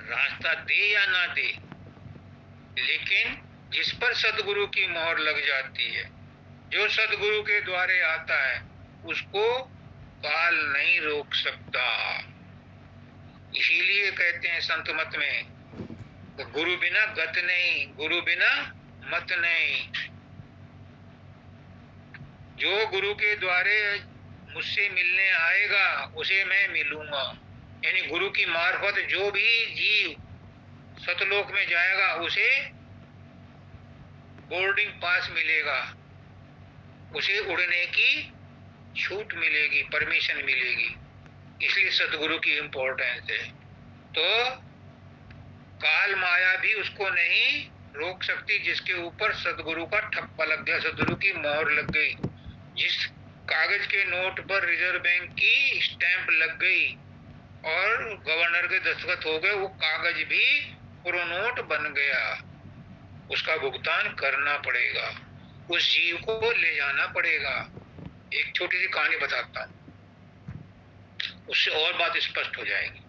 S1: रास्ता दे या ना दे, लेकिन जिस पर सदगुरु की मोहर लग जाती है, जो सदगुरु के द्वारे आता है, उसको काल नहीं रोक सकता। इसीलिए कहते हैं संत मत में, गुरु बिना गत नहीं, गुरु बिना मत नहीं। जो गुरु के द्वारे मुझसे मिलने आएगा उसे मैं मिलूंगा, यानी गुरु की मार्फत जो भी जीव सतलोक में जाएगा उसे बोर्डिंग पास मिलेगा, उसे उड़ने की छूट मिलेगी, परमिशन मिलेगी। इसलिए सदगुरु की इंपॉर्टेंस है। तो काल माया भी उसको नहीं रोक सकती जिसके ऊपर सदगुरु का ठप्पा लग गया, सदगुरु की मोहर लग गई। जिस कागज के नोट पर रिजर्व बैंक की स्टैंप लग गई और गवर्नर के दस्तखत हो गए, वो कागज भी पूरा नोट बन गया, उसका भुगतान करना पड़ेगा, उस जीव को ले जाना पड़ेगा। एक छोटी सी कहानी बताता हूं, उससे और बात स्पष्ट हो जाएगी।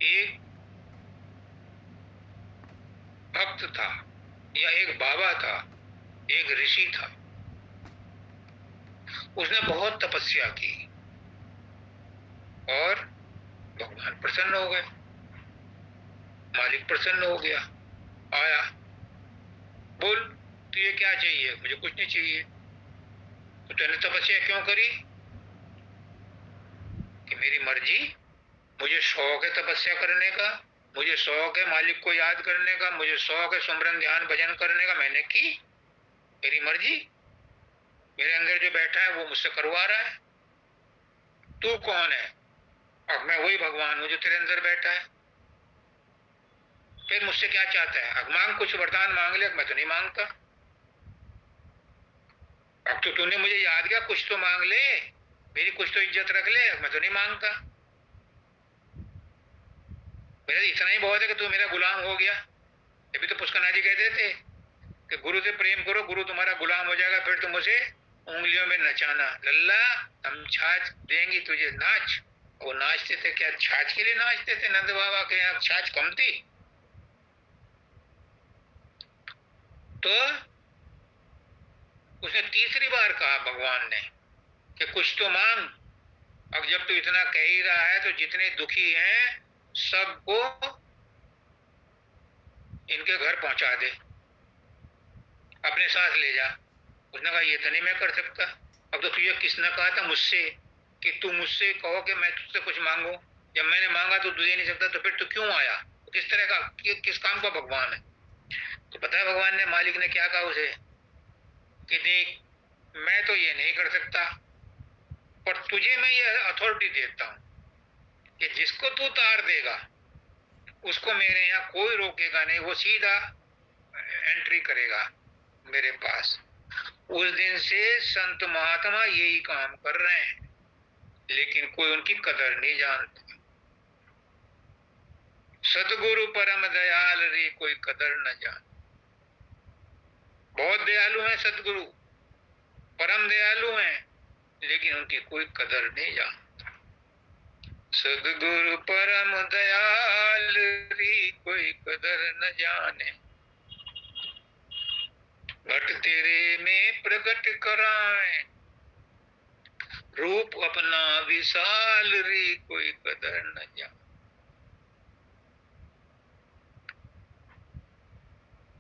S1: एक भक्त था या एक बाबा था, एक ऋषि था, उसने बहुत तपस्या की और भगवान प्रसन्न हो गए, मालिक प्रसन्न हो गया। आया, बोल तुझे क्या चाहिए? मुझे कुछ नहीं चाहिए। तो तूने तपस्या क्यों करी? कि मेरी मर्जी, मुझे शौक है तपस्या करने का, मुझे शौक है मालिक को याद करने का, मुझे शौक है सुमरन ध्यान भजन करने का, मैंने की, मेरी मर्जी। मेरे अंदर जो बैठा है वो मुझसे करवा रहा है। तू कौन है? अब मैं वही भगवान हूं जो तेरे अंदर बैठा है। फिर मुझसे क्या चाहता है? अब मांग, कुछ वरदान मांग ले। मैं तो नहीं मांगता। अब तो तूने मुझे याद किया, कुछ तो मांग ले, मेरी कुछ तो इज्जत रख ले। मैं तो नहीं मांगता, मेरा इतना ही बहुत है कि तू मेरा गुलाम हो गया। अभी तो पुष्करनाथ जी कहते थे कि गुरु से प्रेम करो, गुरु तुम्हारा गुलाम हो जाएगा, फिर तुम उसे उंगलियों में नचाना। लल्ला, हम छाछ देंगे तुझे, नाच। वो नाचते थे, क्या छाछ के लिए नाचते थे? नंद बाबा के यहाँ छाछ कम थी? तो उसने तीसरी बार कहा भगवान ने कि कुछ तो मांग। अब जब तू इतना कह ही रहा है तो जितने दुखी हैं सबको इनके घर पहुंचा दे, अपने साथ ले जा। उसने कहा ये तो नहीं मैं कर सकता। अब तो तुझे किसने कहा था मुझसे कि तू मुझसे कहो कि मैं तुझसे कुछ मांगू? जब मैंने मांगा तो तुझे नहीं सकता, तो फिर तू क्यों आया? किस तरह का, किस काम का भगवान है? तो पता है भगवान ने, मालिक ने क्या कहा उसे कि देख, मैं तो ये नहीं कर सकता, पर तुझे मैं ये अथॉरिटी देता हूं कि जिसको तू तार देगा उसको मेरे यहाँ कोई रोकेगा नहीं, वो सीधा एंट्री करेगा मेरे पास। उस दिन से संत महात्मा यही काम कर रहे हैं, लेकिन कोई उनकी कदर नहीं जानता। सतगुरु परम दयाल रे, कोई कदर न जान। बहुत दयालु हैं सतगुरु, परम दयालु हैं, लेकिन उनकी कोई कदर नहीं जानता। सदगुरु परम दयाल रे, कोई कदर न जाने, घट तेरे में प्रकट कराए, रूप अपना विशाल रे, कोई कदर न जाने।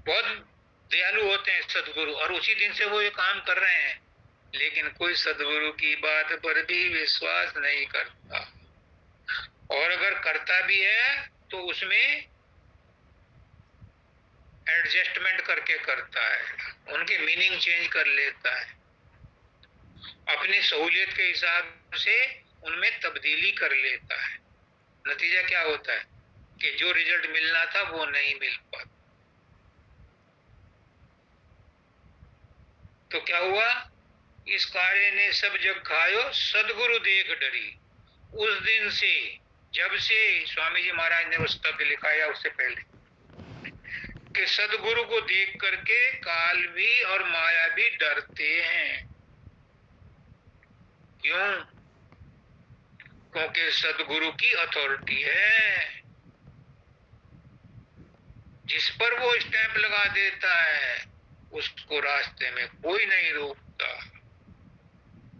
S1: बहुत दयालु होते हैं सदगुरु, और उसी दिन से वो ये काम कर रहे हैं, लेकिन कोई सदगुरु की बात पर भी विश्वास नहीं करता, और अगर करता भी है तो उसमें एडजस्टमेंट करके करता है, उनके मीनिंग चेंज कर लेता है, अपनी सहूलियत के हिसाब से उनमें तब्दीली कर लेता है। नतीजा क्या होता है कि जो रिजल्ट मिलना था वो नहीं मिल पाता। तो क्या हुआ, इस कार्य ने सब जग खायो, सदगुरु देख डरी। उस दिन से, जब से स्वामी जी महाराज ने उस तब लिखा या उससे पहले, कि सदगुरु को देख करके काल भी और माया भी डरते हैं। क्यों? क्योंकि सदगुरु की अथॉरिटी है, जिस पर वो स्टैंप लगा देता है उसको रास्ते में कोई नहीं रोकता,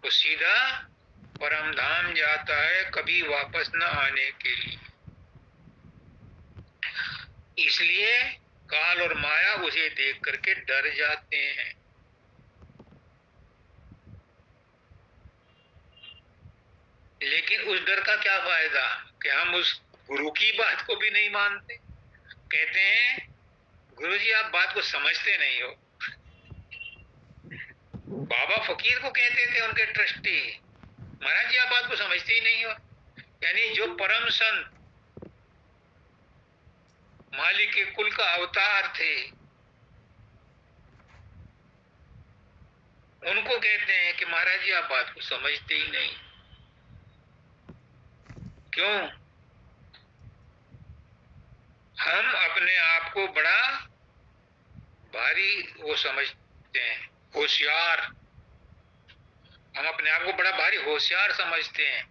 S1: वो सीधा परम धाम जाता है, कभी वापस न आने के लिए। इसलिए काल और माया उसे देख करके डर जाते हैं। लेकिन उस डर का क्या फायदा कि हम उस गुरु की बात को भी नहीं मानते। कहते हैं गुरु जी आप बात को समझते नहीं हो। बाबा फकीर को कहते थे उनके ट्रस्टी, महाराज जी आप बात को समझते ही नहीं हो। यानी जो परम संत मालिक के कुल का अवतार थे, उनको कहते हैं कि महाराज जी आप बात को समझते ही नहीं। क्यों? हम अपने आप को बड़ा भारी वो समझते हैं, होशियार। हम अपने आप को बड़ा भारी होशियार समझते हैं,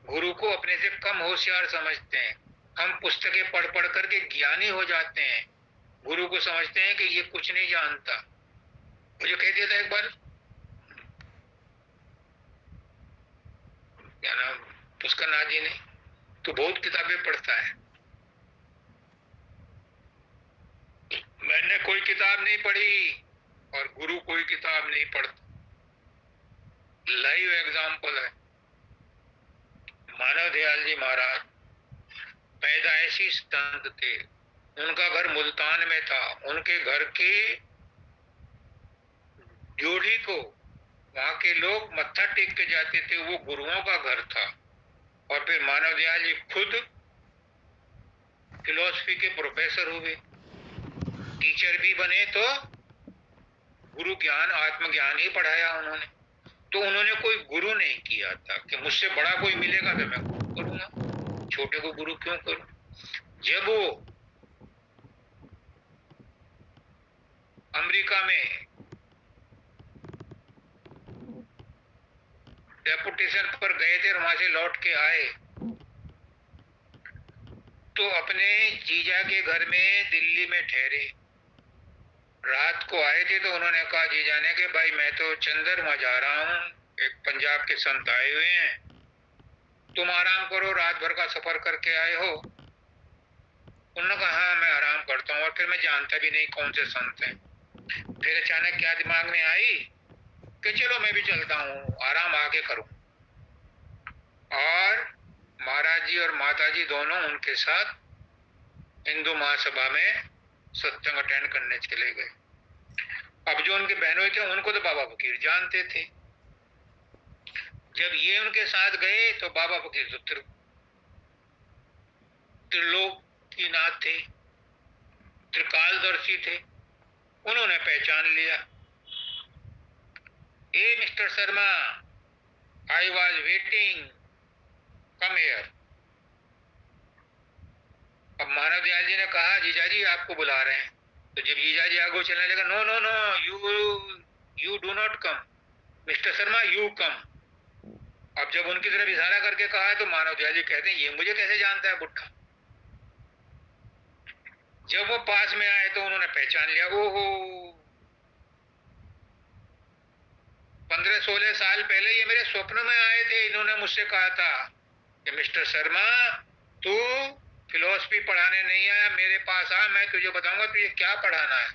S1: गुरु को अपने से कम होशियार समझते हैं। हम पुस्तकें पढ़ पढ़ करके ज्ञानी हो जाते हैं, गुरु को समझते हैं कि ये कुछ नहीं जानता। मुझे कह दिया था एक बार, क्या नाम, पुष्कर जी ने, तो बहुत किताबें पढ़ता है। मैंने कोई किताब नहीं पढ़ी और गुरु कोई किताब नहीं पढ़ता। लाइव एग्जाम्पल है, मानव दयाल जी महाराज पैदाइशी संत थे, उनका घर मुल्तान में था, उनके घर की जोड़ी को वहां के लोग मत्था टेक के जाते थे, वो गुरुओं का घर था। और फिर मानव दयाल जी खुद फिलोसफी के प्रोफेसर हुए, टीचर भी बने, तो गुरु ज्ञान आत्मज्ञान ही पढ़ाया उन्होंने। तो उन्होंने कोई गुरु नहीं किया था कि मुझसे बड़ा कोई मिलेगा तो मैं करूंगा, छोटे को गुरु क्यों करूं। जब वो अमेरिका में डेपुटेशन पर गए थे और वहां से लौट के आए, तो अपने जीजा के घर में दिल्ली में ठहरे। रात को आए थे तो उन्होंने कहा जीजा ने कि भाई मैं तो चंद्रमा जा रहा हूँ, एक पंजाब के संत आए हुए हैं, तुम आराम करो, रात भर का सफर करके आए हो। उन्होंने कहा हाँ मैं आराम करता हूँ, और फिर मैं जानता भी नहीं कौन से संत हैं। फिर अचानक क्या दिमाग में आई कि चलो मैं भी चलता हूँ, आराम आके करूँ। और महाराज जी और माता जी दोनों उनके साथ हिंदू महासभा में सत्संग अटेंड करने चले गए। अब जो उनके बहनों थे उनको तो बाबा फकीर जानते थे। जब ये उनके साथ गए तो बाबा फकीर तो त्रिलोकीनाथ थे, त्रिकालदर्शी थे, उन्होंने पहचान लिया। ए mister Sharma, I was waiting, come here. अब मानव दयाल जी ने कहा जीजा जी आपको बुला रहे हैं। तो जब जीजा जी आगे चलने लगा, no no no, you do not come, mister Sharma you come. अब जब उनकी तरफ इशारा करके कहा है तो मानव दयाल जी कहते हैं ये मुझे कैसे जानता है बुढ़ा। जब वो पास में आए तो उन्होंने पहचान लिया, ओहो 15-16 साल पहले ये मेरे स्वप्न में आए थे, इन्होंने मुझसे कहा था कि मिस्टर शर्मा तू फिलोसफी पढ़ाने नहीं आया, मेरे पास आ, मैं तुझे बताऊंगा तुझे क्या पढ़ाना है।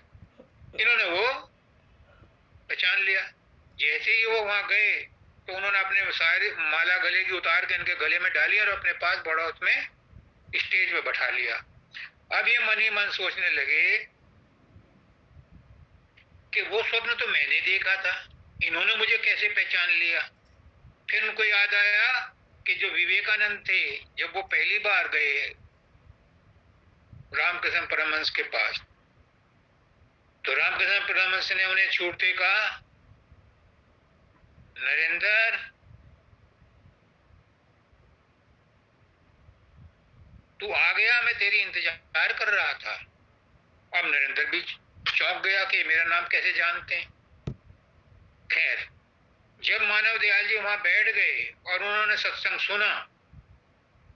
S1: इन्होंने वो पहचान लिया। जैसे ही वो वहां गए तो उन्होंने अपने सारी माला गले की उतार के इनके गले में डाली और अपने पास बड़ा उसमें स्टेज पे बैठा लिया। अब ये मन ही मन सोचने लगे कि वो स्वप्न तो मैंने देखा था, इन्होंने मुझे कैसे पहचान लिया। फिर उनको याद आया कि जो विवेकानंद थे, जब वो पहली बार गए रामकृष्ण परमहंस के पास, तो रामकृष्ण परमहंस ने उन्हें छूटते कहा, नरेंद्र तू आ गया, मैं तेरी इंतजार कर रहा था। अब नरेंद्र भी चौंक गया कि मेरा नाम कैसे जानते हैं। खैर, जब मानव दयाल जी वहां बैठ गए और उन्होंने सत्संग सुना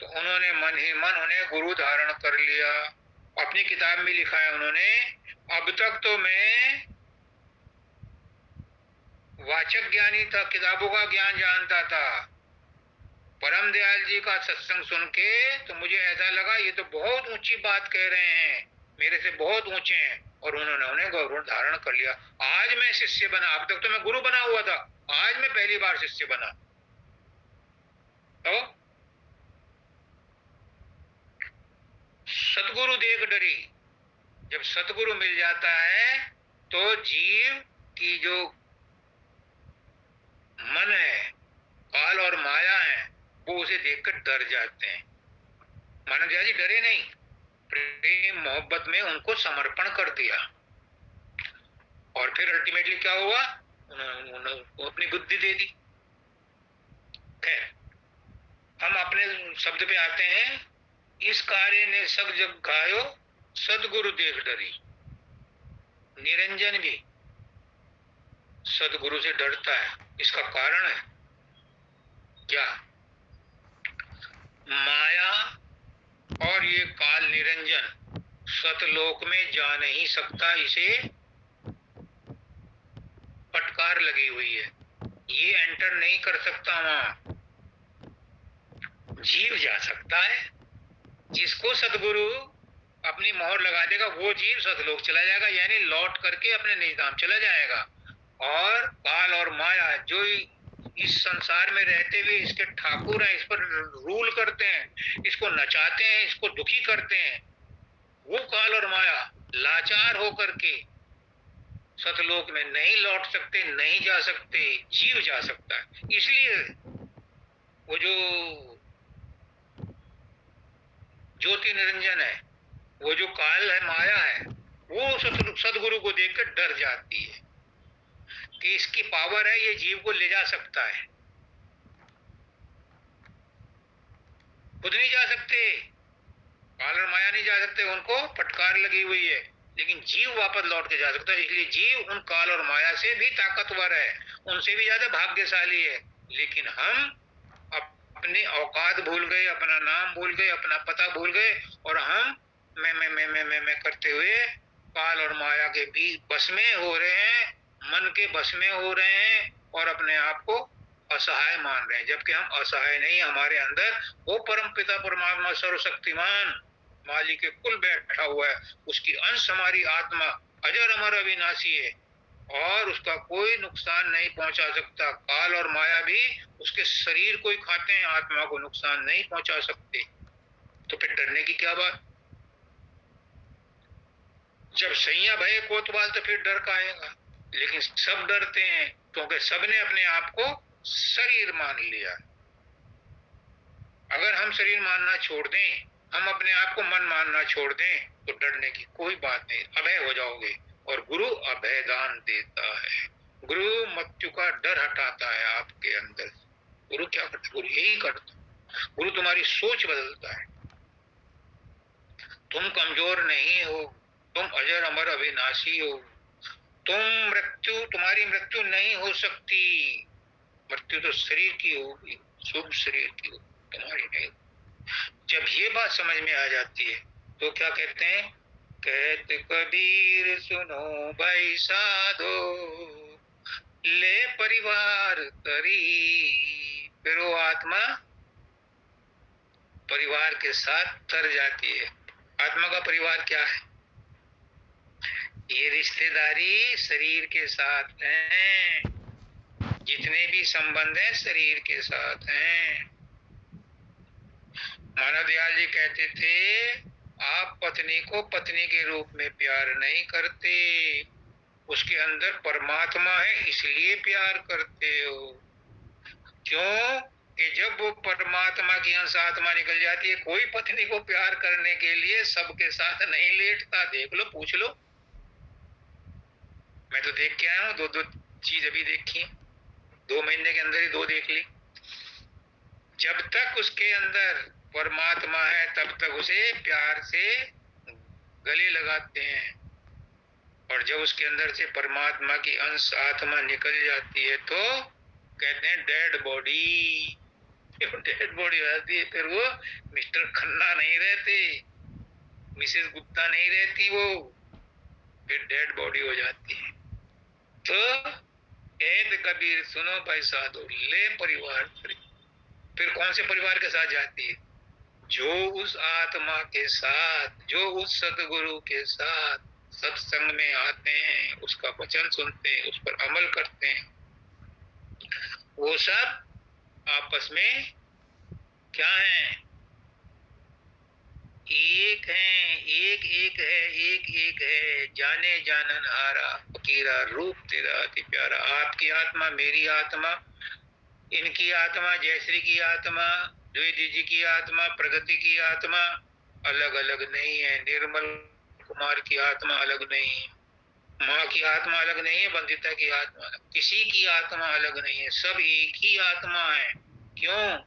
S1: तो उन्होंने मन ही मन उन्हें गुरु धारण कर लिया। अपनी किताब में लिखा है उन्होंने, अब तक तो मैं वाचक ज्ञानी था, किताबों का ज्ञान जानता था। परम दयाल जी का सत्संग सुन के तो मुझे ऐसा लगा ये तो बहुत ऊंची बात कह रहे हैं, मेरे से बहुत ऊंचे हैं, और उन्होंने उन्हें गुरु धारण कर लिया। आज मैं शिष्य बना, अब तक तो मैं गुरु बना हुआ था, आज मैं पहली बार शिष्य बना। तो सतगुरु देख डरी, जब सतगुरु मिल जाता है तो जीव की जो मन है, काल और माया है, वो उसे देखकर डर जाते हैं। मानव जी डरे नहीं, प्रेम मोहब्बत में उनको समर्पण कर दिया, और फिर अल्टीमेटली क्या हुआ, उन्होंने अपनी बुद्धि दे दी। खैर, हम अपने शब्द पे आते हैं, इस कार्य ने सब जग गायो, सदगुरु देख डरी। निरंजन भी सदगुरु से डरता है, इसका कारण है क्या, माया और ये काल निरंजन सतलोक में जा नहीं सकता, इसे फटकार लगी हुई है, ये एंटर नहीं कर सकता। वहां जीव जा सकता है, जिसको सदगुरु अपनी मोहर लगा देगा वो जीव सतलोक चला जाएगा, यानी लौट करके अपने निज धाम चला जाएगा। और काल और माया जो इस संसार में रहते हुए इसके ठाकुर हैं, इस पर रूल करते हैं, इसको नचाते हैं, इसको दुखी करते हैं, वो काल और माया लाचार होकर के सतलोक में नहीं लौट सकते, नहीं जा सकते, जीव जा सकता है। इसलिए वो जो ज्योति निरंजन है, वो जो काल है, माया है, वो सदगुरु को देखकर डर जाती है कि इसकी पावर है, ये जीव को ले जा सकता है। खुद नहीं जा सकते, काल और माया नहीं जा सकते, उनको फटकार लगी हुई है, लेकिन जीव वापस लौट के जा सकता है। इसलिए जीव उन काल और माया से भी ताकतवर है, उनसे भी ज्यादा भाग्यशाली है। लेकिन हम अपने औकात भूल गए, अपना नाम भूल गए, अपना पता भूल गए, और हम मैं करते हुए काल और माया के भी बस में हो रहे हैं, मन के बस में हो रहे हैं, और अपने आप को असहाय मान रहे हैं। जबकि हम असहाय नहीं, हमारे अंदर वो परम पिता परमात्मा सर्वशक्तिमान मालिक के कुल बैठा हुआ है, उसकी अंश हमारी आत्मा अजर अमर अविनाशी है, और उसका कोई नुकसान नहीं पहुंचा सकता। काल और माया भी उसके शरीर को ही खाते हैं, आत्मा को नुकसान नहीं पहुंचा सकते। तो फिर डरने की क्या बात, जब सैया भय कोतवाल तो फिर डर का आएगा। लेकिन सब डरते हैं क्योंकि सबने अपने आप को शरीर मान लिया। अगर हम शरीर मानना छोड़ दें, हम अपने आप को मन मानना छोड़ दें, तो डरने की कोई बात नहीं, अभय हो जाओगे। और गुरु अभय दान देता है, गुरु मृत्यु का डर हटाता है आपके अंदर। गुरु क्या करता है, गुरु यही करता है, गुरु तुम्हारी सोच बदलता है। तुम कमजोर नहीं हो, तुम अजर अमर अविनाशी हो, तुम्हारी मृत्यु नहीं हो सकती। मृत्यु तो शरीर की होगी, शुभ शरीर की होगी, तुम्हारी नहीं। जब ये बात समझ में आ जाती है तो क्या कहते हैं, कहते कबीर सुनो भाई साधो, ले परिवार करी। फिर वो आत्मा परिवार के साथ तर जाती है। आत्मा का परिवार क्या है? ये रिश्तेदारी शरीर के साथ हैं, जितने भी संबंध हैं शरीर के साथ हैं। मानव दयाल जी कहते थे, आप पत्नी को पत्नी के रूप में प्यार नहीं करते, उसके अंदर परमात्मा है इसलिए प्यार करते हो। क्यों? कि जब वो परमात्मा की अंश आत्मा निकल जाती है, कोई पत्नी को प्यार करने के लिए सबके साथ नहीं लेटता। देख लो, पूछ लो। मैं तो देख के आया हूँ, दो दो चीज अभी देखी, 2 महीने के अंदर ही 2 देख ली। जब तक उसके अंदर परमात्मा है तब तक उसे प्यार से गले लगाते हैं, और जब उसके अंदर से परमात्मा की अंश आत्मा निकल जाती है तो कहते हैं डेड बॉडी। डेड बॉडी हो जाती है, फिर वो मिस्टर खन्ना नहीं रहते, मिसेस गुप्ता नहीं रहती, वो फिर डेड बॉडी हो जाती है। तो कहते कबीर सुनो भाई साधु, ले परिवार फिर कौन से परिवार के साथ जाती है? जो उस आत्मा के साथ, जो उस सदगुरु के साथ सत्संग में आते हैं, उसका वचन सुनते हैं, उस पर अमल करते हैं, वो सब आपस में क्या है? एक है, एक एक है, एक एक है, जाने जानन हारा फकीरा, रूप तेरा अति प्यारा। आपकी आत्मा, मेरी आत्मा, इनकी आत्मा, जयश्री की आत्मा, द्विवेदी जी की आत्मा, प्रगति की आत्मा अलग अलग नहीं है। निर्मल कुमार की आत्मा अलग नहीं है, माँ की आत्मा अलग नहीं है, वंदिता की आत्मा अलग, किसी की आत्मा अलग नहीं है, सब एक ही आत्मा है। क्यों?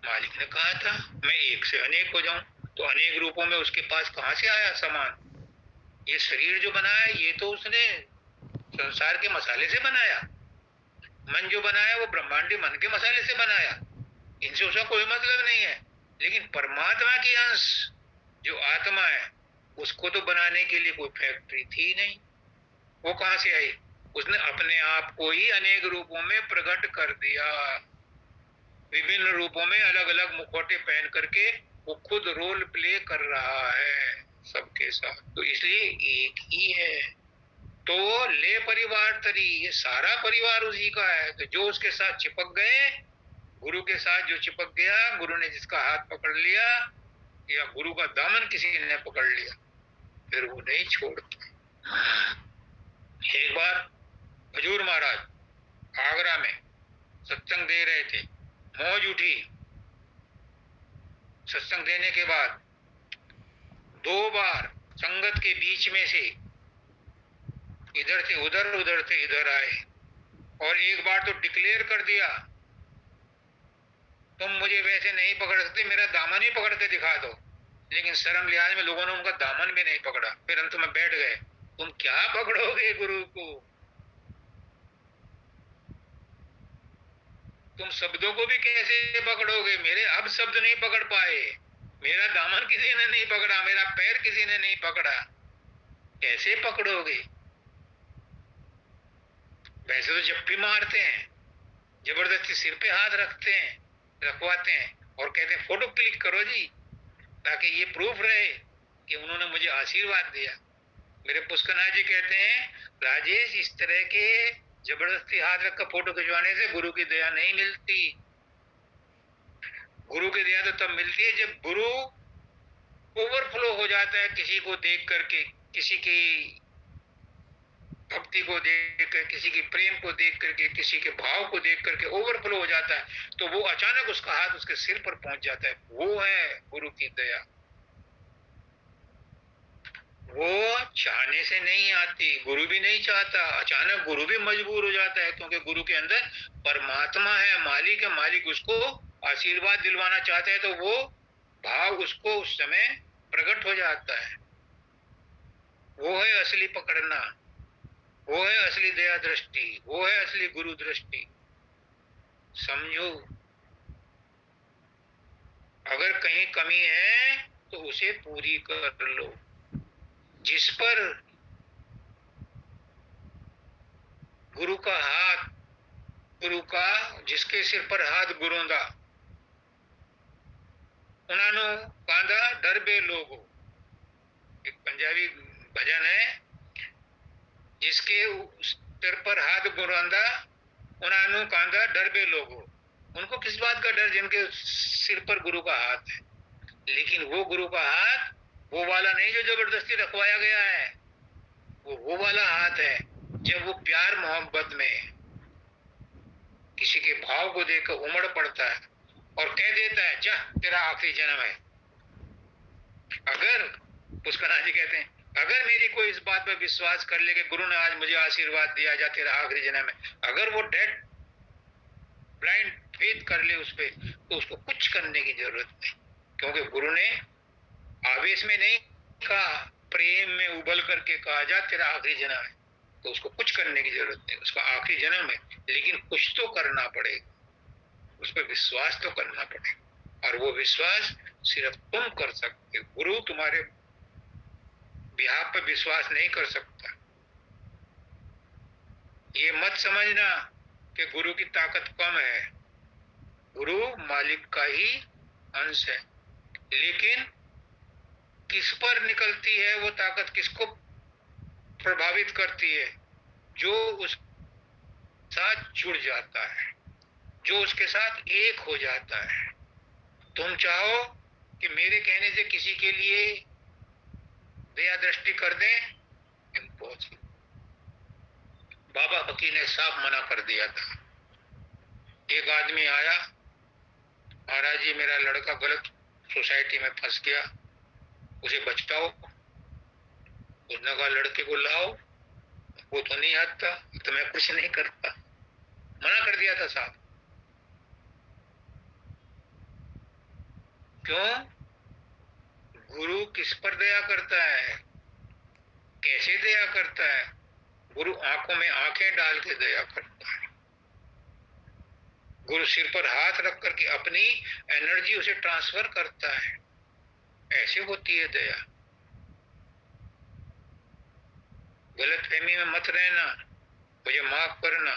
S1: मालिक ने कहा था मैं एक से अनेक हो जाऊं, तो अनेक रूपों में उसके पास कहां से आया सामान? ये शरीर जो बनाया ये तो उसने संसार के मसाले से बनाया। मन जो बनाया वो ब्रह्मांडी मन के मसाले से बनाया, इनसे उसका कोई मतलब नहीं है। लेकिन परमात्मा की अंश जो आत्मा है, उसको तो बनाने के लिए कोई फैक्ट्री थी नहीं। वो कहां से आई? उसने अपने आप को ही अनेक रूपों में प्रकट कर दिया, विभिन्न रूपों में अलग अलग मुखौटे पहन करके वो खुद रोल प्ले कर रहा है सबके साथ, तो इसलिए एक ही है। तो ले परिवार तरी, ये सारा परिवार उसी का है। तो जो उसके साथ चिपक गए, गुरु के साथ जो चिपक गया, गुरु ने जिसका हाथ पकड़ लिया या गुरु का दामन किसी ने पकड़ लिया, फिर वो नहीं छोड़ता। एक बार हजूर महाराज आगरा में सत्संग दे रहे थे, मौज उठी। सत्संग देने के बाद 2 बार संगत के बीच में से इधर से उधर, उधर से इधर आए, और एक बार तो डिक्लेयर कर दिया, तुम मुझे वैसे नहीं पकड़ सकते, मेरा दामन ही पकड़ के दिखा दो। लेकिन शर्म लिहाज में लोगों ने उनका दामन भी नहीं पकड़ा, फिर अंत में बैठ गए। तुम क्या पकड़ोगे गुरु को? तुम शब्दों को भी कैसे पकड़ोगे? मेरे अब शब्द नहीं पकड़ पाए, मेरा दामन किसी ने नहीं पकड़ा, मेरा पैर किसी ने नहीं पकड़ा, कैसे पकड़ोगे? वैसे तो जप्पी मारते हैं, जबरदस्ती सिर पे हाथ रखते हैं, रखवाते हैं और कहते हैं फोटो क्लिक करो जी, ताकि ये प्रूफ रहे कि उन्होंने मुझे आशीर्वाद दिया। मेरे पुष्कनाथ जी कहते हैं, राजेश इस तरह के जबरदस्ती हाथ रखकर फोटो खिंचवाने से गुरु की दया नहीं मिलती। गुरु की दया तो तब मिलती है जब गुरु ओवरफ्लो हो जाता है, किसी को देख करके, किसी की भक्ति को देख कर, किसी की प्रेम को देख करके, किसी के भाव को देख करके ओवरफ्लो हो जाता है, तो वो अचानक उसका हाथ उसके सिर पर पहुंच जाता है। वो है गुरु की दया। वो चाहने से नहीं आती, गुरु भी नहीं चाहता, अचानक गुरु भी मजबूर हो जाता है, क्योंकि गुरु के अंदर परमात्मा है, मालिक है, मालिक उसको आशीर्वाद दिलवाना चाहता है, तो वो भाव उसको उस समय प्रकट हो जाता है। वो है असली पकड़ना, वो है असली दया दृष्टि, वो है असली गुरु दृष्टि। समझो, अगर कहीं कमी है तो उसे पूरी कर लो। जिस पर गुरु का हाथ, गुरु का, जिसके सिर पर हाथ गुरुंदा, उन्होंने कांधा डरबे लोगो, एक पंजाबी भजन है, जिसके सिर पर हाथ बुलंदा, उन्होंने कांधा डरबे लोगो। उनको किस बात का डर, जिनके सिर पर गुरु का हाथ है। लेकिन वो गुरु का हाथ वो वाला नहीं जो जबरदस्ती रखवाया गया है, वो वाला हाथ है जब वो प्यार मोहब्बत में किसी के भाव को देखकर उमड़ पड़ता है और कह देता है जा तेरा आखिरी जन्म है। अगर पुष्करनाथ जी कहते हैं, अगर मेरी कोई इस बात पर विश्वास कर ले कि गुरु ने आज मुझे आशीर्वाद दिया, जा तेरा आखिरी जन्म है, अगर वो डेड ब्लाइंड फेथ कर ले उस पे, तो उसको कुछ करने की जरूरत नहीं। क्योंकि गुरु ने आवेश में नहीं कहा, प्रेम में उबल करके कहा जा तेरा आखिरी जन्म है, तो उसको कुछ करने की जरूरत नहीं। उसका आखिरी जन्म है, लेकिन कुछ तो करना पड़ेगा, उस पर विश्वास तो करना पड़ेगा। और वो विश्वास सिर्फ तुम कर सकते हो, गुरु तुम्हारे बिहाफ पर विश्वास नहीं कर सकता। ये मत समझना कि गुरु की ताकत कम है, गुरु मालिक का ही अंश है। लेकिन किस पर निकलती है वो ताकत, किसको प्रभावित करती है? जो उस साथ जुड़ जाता है, जो उसके साथ एक हो जाता है। तुम चाहो कि मेरे कहने से किसी के लिए दया दृष्टि कर दें, इम्पॉसिबल। बाबा फकीर ने साफ मना कर दिया था। एक आदमी आया, महाराज जी मेरा लड़का गलत सोसाइटी में फंस गया, उसे बचाओ। उसने कहा लड़के को लाओ, वो तो नहीं आता, तो मैं कुछ नहीं करता। मना कर दिया था साहब। क्यों? गुरु किस पर दया करता है, कैसे दया करता है? गुरु आंखों में आंखें डाल के दया करता है। गुरु सिर पर हाथ रख करके अपनी एनर्जी उसे ट्रांसफर करता है। ऐसे होती है दया। गलतफहमी में मत रहना, मुझे माफ करना।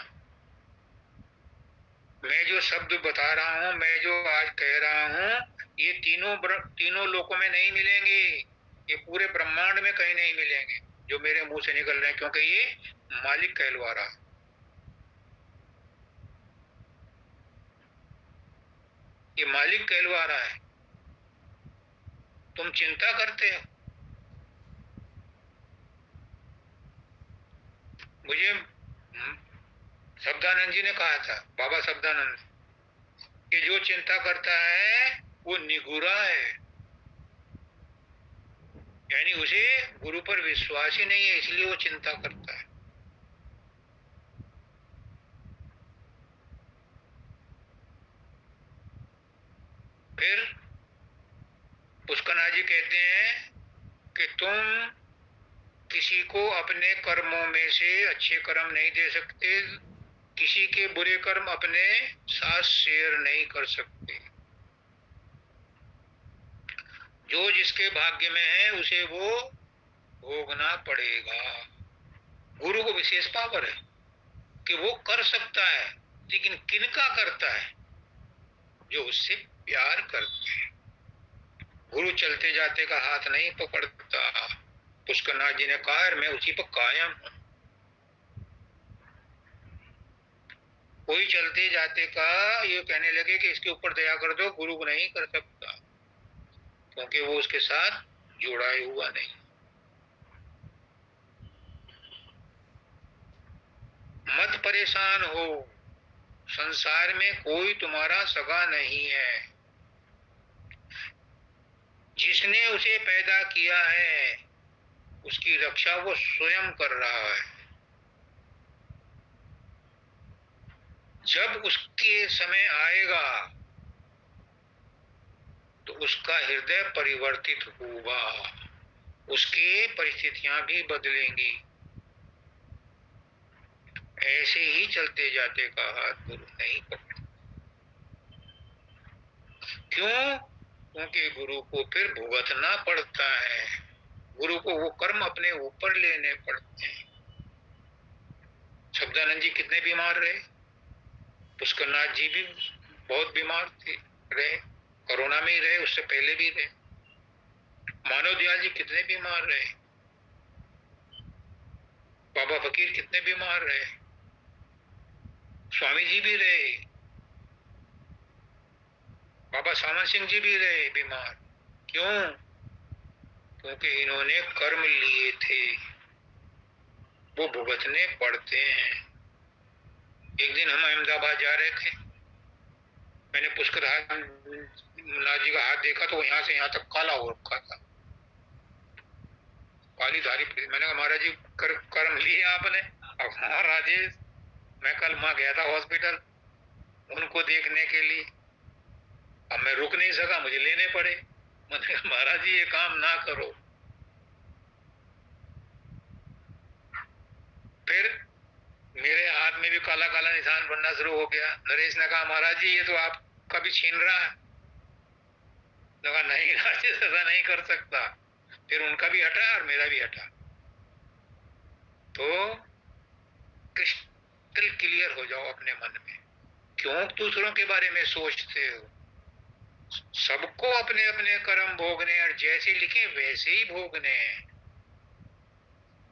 S1: मैं जो शब्द बता रहा हूं, मैं जो आज कह रहा हूं, ये तीनों लोकों में नहीं मिलेंगे, ये पूरे ब्रह्मांड में कहीं नहीं मिलेंगे जो मेरे मुंह से निकल रहे हैं, क्योंकि ये मालिक कहलवा रहा है। ये मालिक कहलवा रहा है। तुम चिंता करते हो। मुझे शब्दानंद जी ने कहा था, बाबा शब्दानंद, कि जो चिंता करता है वो निगुरा है, यानी उसे गुरु पर विश्वास ही नहीं है, इसलिए वो चिंता करता है। फिर पुष्करनाथ जी कहते हैं कि तुम किसी को अपने कर्मों में से अच्छे कर्म नहीं दे सकते, किसी के बुरे कर्म अपने साथ शेयर नहीं कर सकते। जो जिसके भाग्य में है उसे वो भोगना पड़ेगा। गुरु को विशेष पावर है कि वो कर सकता है, लेकिन किनका करता है? जो उससे प्यार करते हैं। गुरु चलते जाते का हाथ नहीं पकड़ता। पुष्करनाथ जी ने कहा मैं उसी पर कायम हूं। कोई चलते जाते का ये कहने लगे कि इसके ऊपर दया कर दो, गुरु को नहीं कर सकता, क्योंकि वो उसके साथ जुड़ा हुआ नहीं। मत परेशान हो, संसार में कोई तुम्हारा सगा नहीं है। जिसने उसे पैदा किया है उसकी रक्षा वो स्वयं कर रहा है। जब उसके समय आएगा तो उसका हृदय परिवर्तित होगा, उसकी परिस्थितियां भी बदलेंगी। ऐसे ही चलते जाते का हाथ गुरु नहीं पकड़। क्यों? क्योंकि गुरु को फिर भुगतना पड़ता है, गुरु को वो कर्म अपने ऊपर लेने पड़ते हैं। शब्दानंद जी कितने बीमार रहे, पुष्करनाथ जी भी बहुत बीमार थे रहे, कोरोना में ही रहे, उससे पहले भी रहे। मानव दयाल जी कितने बीमार रहे, बाबा फकीर कितने बीमार रहे, स्वामी जी भी रहे, बाबा सामन सिंह जी भी रहे बीमार। क्यों? क्योंकि इन्होंने कर्म लिए थे, वो भुगतने पड़ते हैं। एक दिन हम अहमदाबाद जा रहे थे, मैंने पुष्कर नाथ जी का हाथ देखा तो यहाँ से यहाँ तक काला हो रखा था, काली धारी। मैंने कहा महाराज जी कर्म लिए आपने। अब हाँ राजेश, मैं कल वहां गया था हॉस्पिटल उनको देखने के लिए, अब मैं रुक नहीं सका, मुझे लेने पड़े। मैंने कहा महाराज जी ये काम ना करो। फिर मेरे हाथ में भी काला काला निशान बनना शुरू हो गया। नरेश ने कहा महाराज जी ये तो आपका भी छीन रहा है। कहा नहीं राजेश ऐसा नहीं कर सकता। फिर उनका भी हटा और मेरा भी हटा। तो क्रिस्टल क्लियर हो जाओ अपने मन में, क्यों दूसरों के बारे में सोचते हो? सबको अपने अपने कर्म भोगने, और जैसे लिखे वैसे ही भोगने हैं।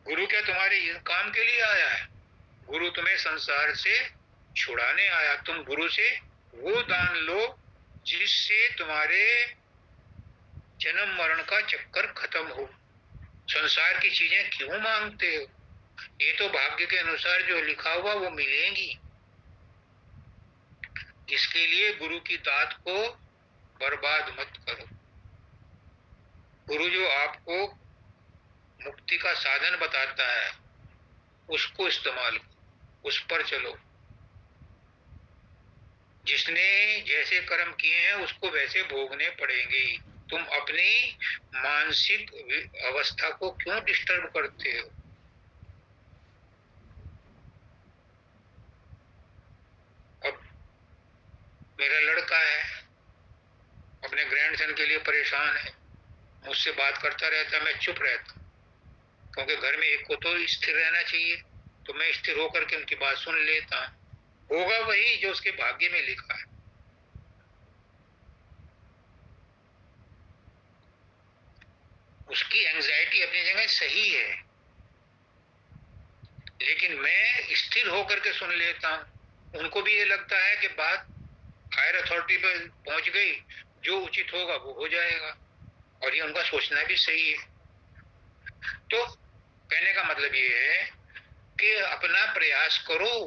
S1: गुरु क्या तुम्हारे इस काम के लिए आया है? गुरु तुम्हें संसार से छुड़ाने आया। तुम गुरु से वो दान लो जिससे तुम्हारे जन्म मरण का चक्कर खत्म हो। संसार की चीजें क्यों मांगते हो? ये तो भाग्य के अनुसार जो लिखा हुआ वो मिलेंगी। इसके लिए गुरु की दात को बर्बाद मत करो। गुरु जो आपको मुक्ति का साधन बताता है उसको इस्तेमाल करो, उस पर चलो। जिसने जैसे कर्म किए हैं उसको वैसे भोगने पड़ेंगे। तुम अपनी मानसिक अवस्था को क्यों डिस्टर्ब करते हो? अब मेरा लड़का है, अपने ग्रैंडसन के लिए परेशान है, मुझसे बात करता रहता, मैं चुप रहता, क्योंकि घर में एक को तो स्थिर रहना चाहिए। तो मैं स्थिर होकर के उनकी बात सुन लेता। होगा वही जो उसके भाग्य में लिखा है। उसकी एंजाइटी अपनी जगह सही है, लेकिन मैं स्थिर होकर के सुन लेता हूं। उनको भी ये लगता है कि बात हायर अथॉरिटी पर पहुंच गई, जो उचित होगा वो हो जाएगा, और ये उनका सोचना भी सही है। तो कहने का मतलब ये है कि अपना प्रयास करो,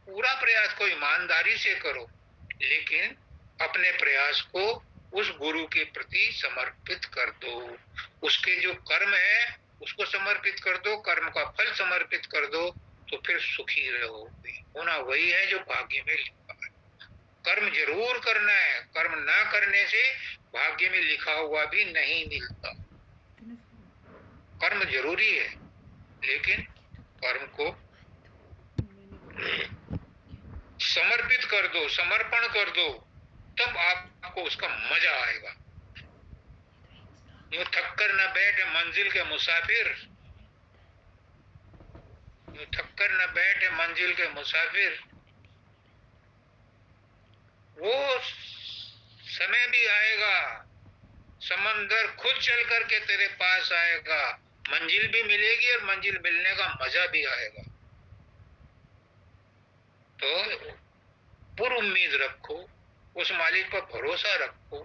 S1: पूरा प्रयास को ईमानदारी से करो, लेकिन अपने प्रयास को उस गुरु के प्रति समर्पित कर दो। उसके जो कर्म है उसको समर्पित कर दो, कर्म का फल समर्पित कर दो, तो फिर सुखी रहोगे। होना वही है जो भाग्य में लिखा है। कर्म जरूर करना है, कर्म ना करने से भाग्य में लिखा हुआ भी नहीं मिलता। कर्म जरूरी है, लेकिन कर्म को समर्पित कर दो, समर्पण कर दो, तब आपको उसका मजा आएगा। यूं थक कर न बैठे मंजिल के मुसाफिर, यूं थक कर न बैठे मंजिल के मुसाफिर, वो समय भी आएगा, समंदर खुद चल करके तेरे पास आएगा, मंजिल भी मिलेगी और मंजिल मिलने का मजा भी आएगा। तो पूरी उम्मीद रखो, उस मालिक पर भरोसा रखो,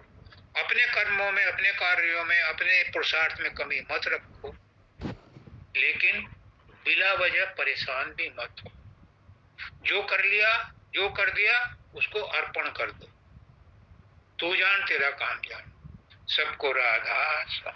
S1: अपने कर्मों में, अपने कार्यों में, अपने पुरुषार्थ में कमी मत रखो, लेकिन बिला वजह परेशान भी मत हो। जो कर लिया, जो कर दिया उसको अर्पण कर दो। तू जान तेरा काम जान। सबको राधा।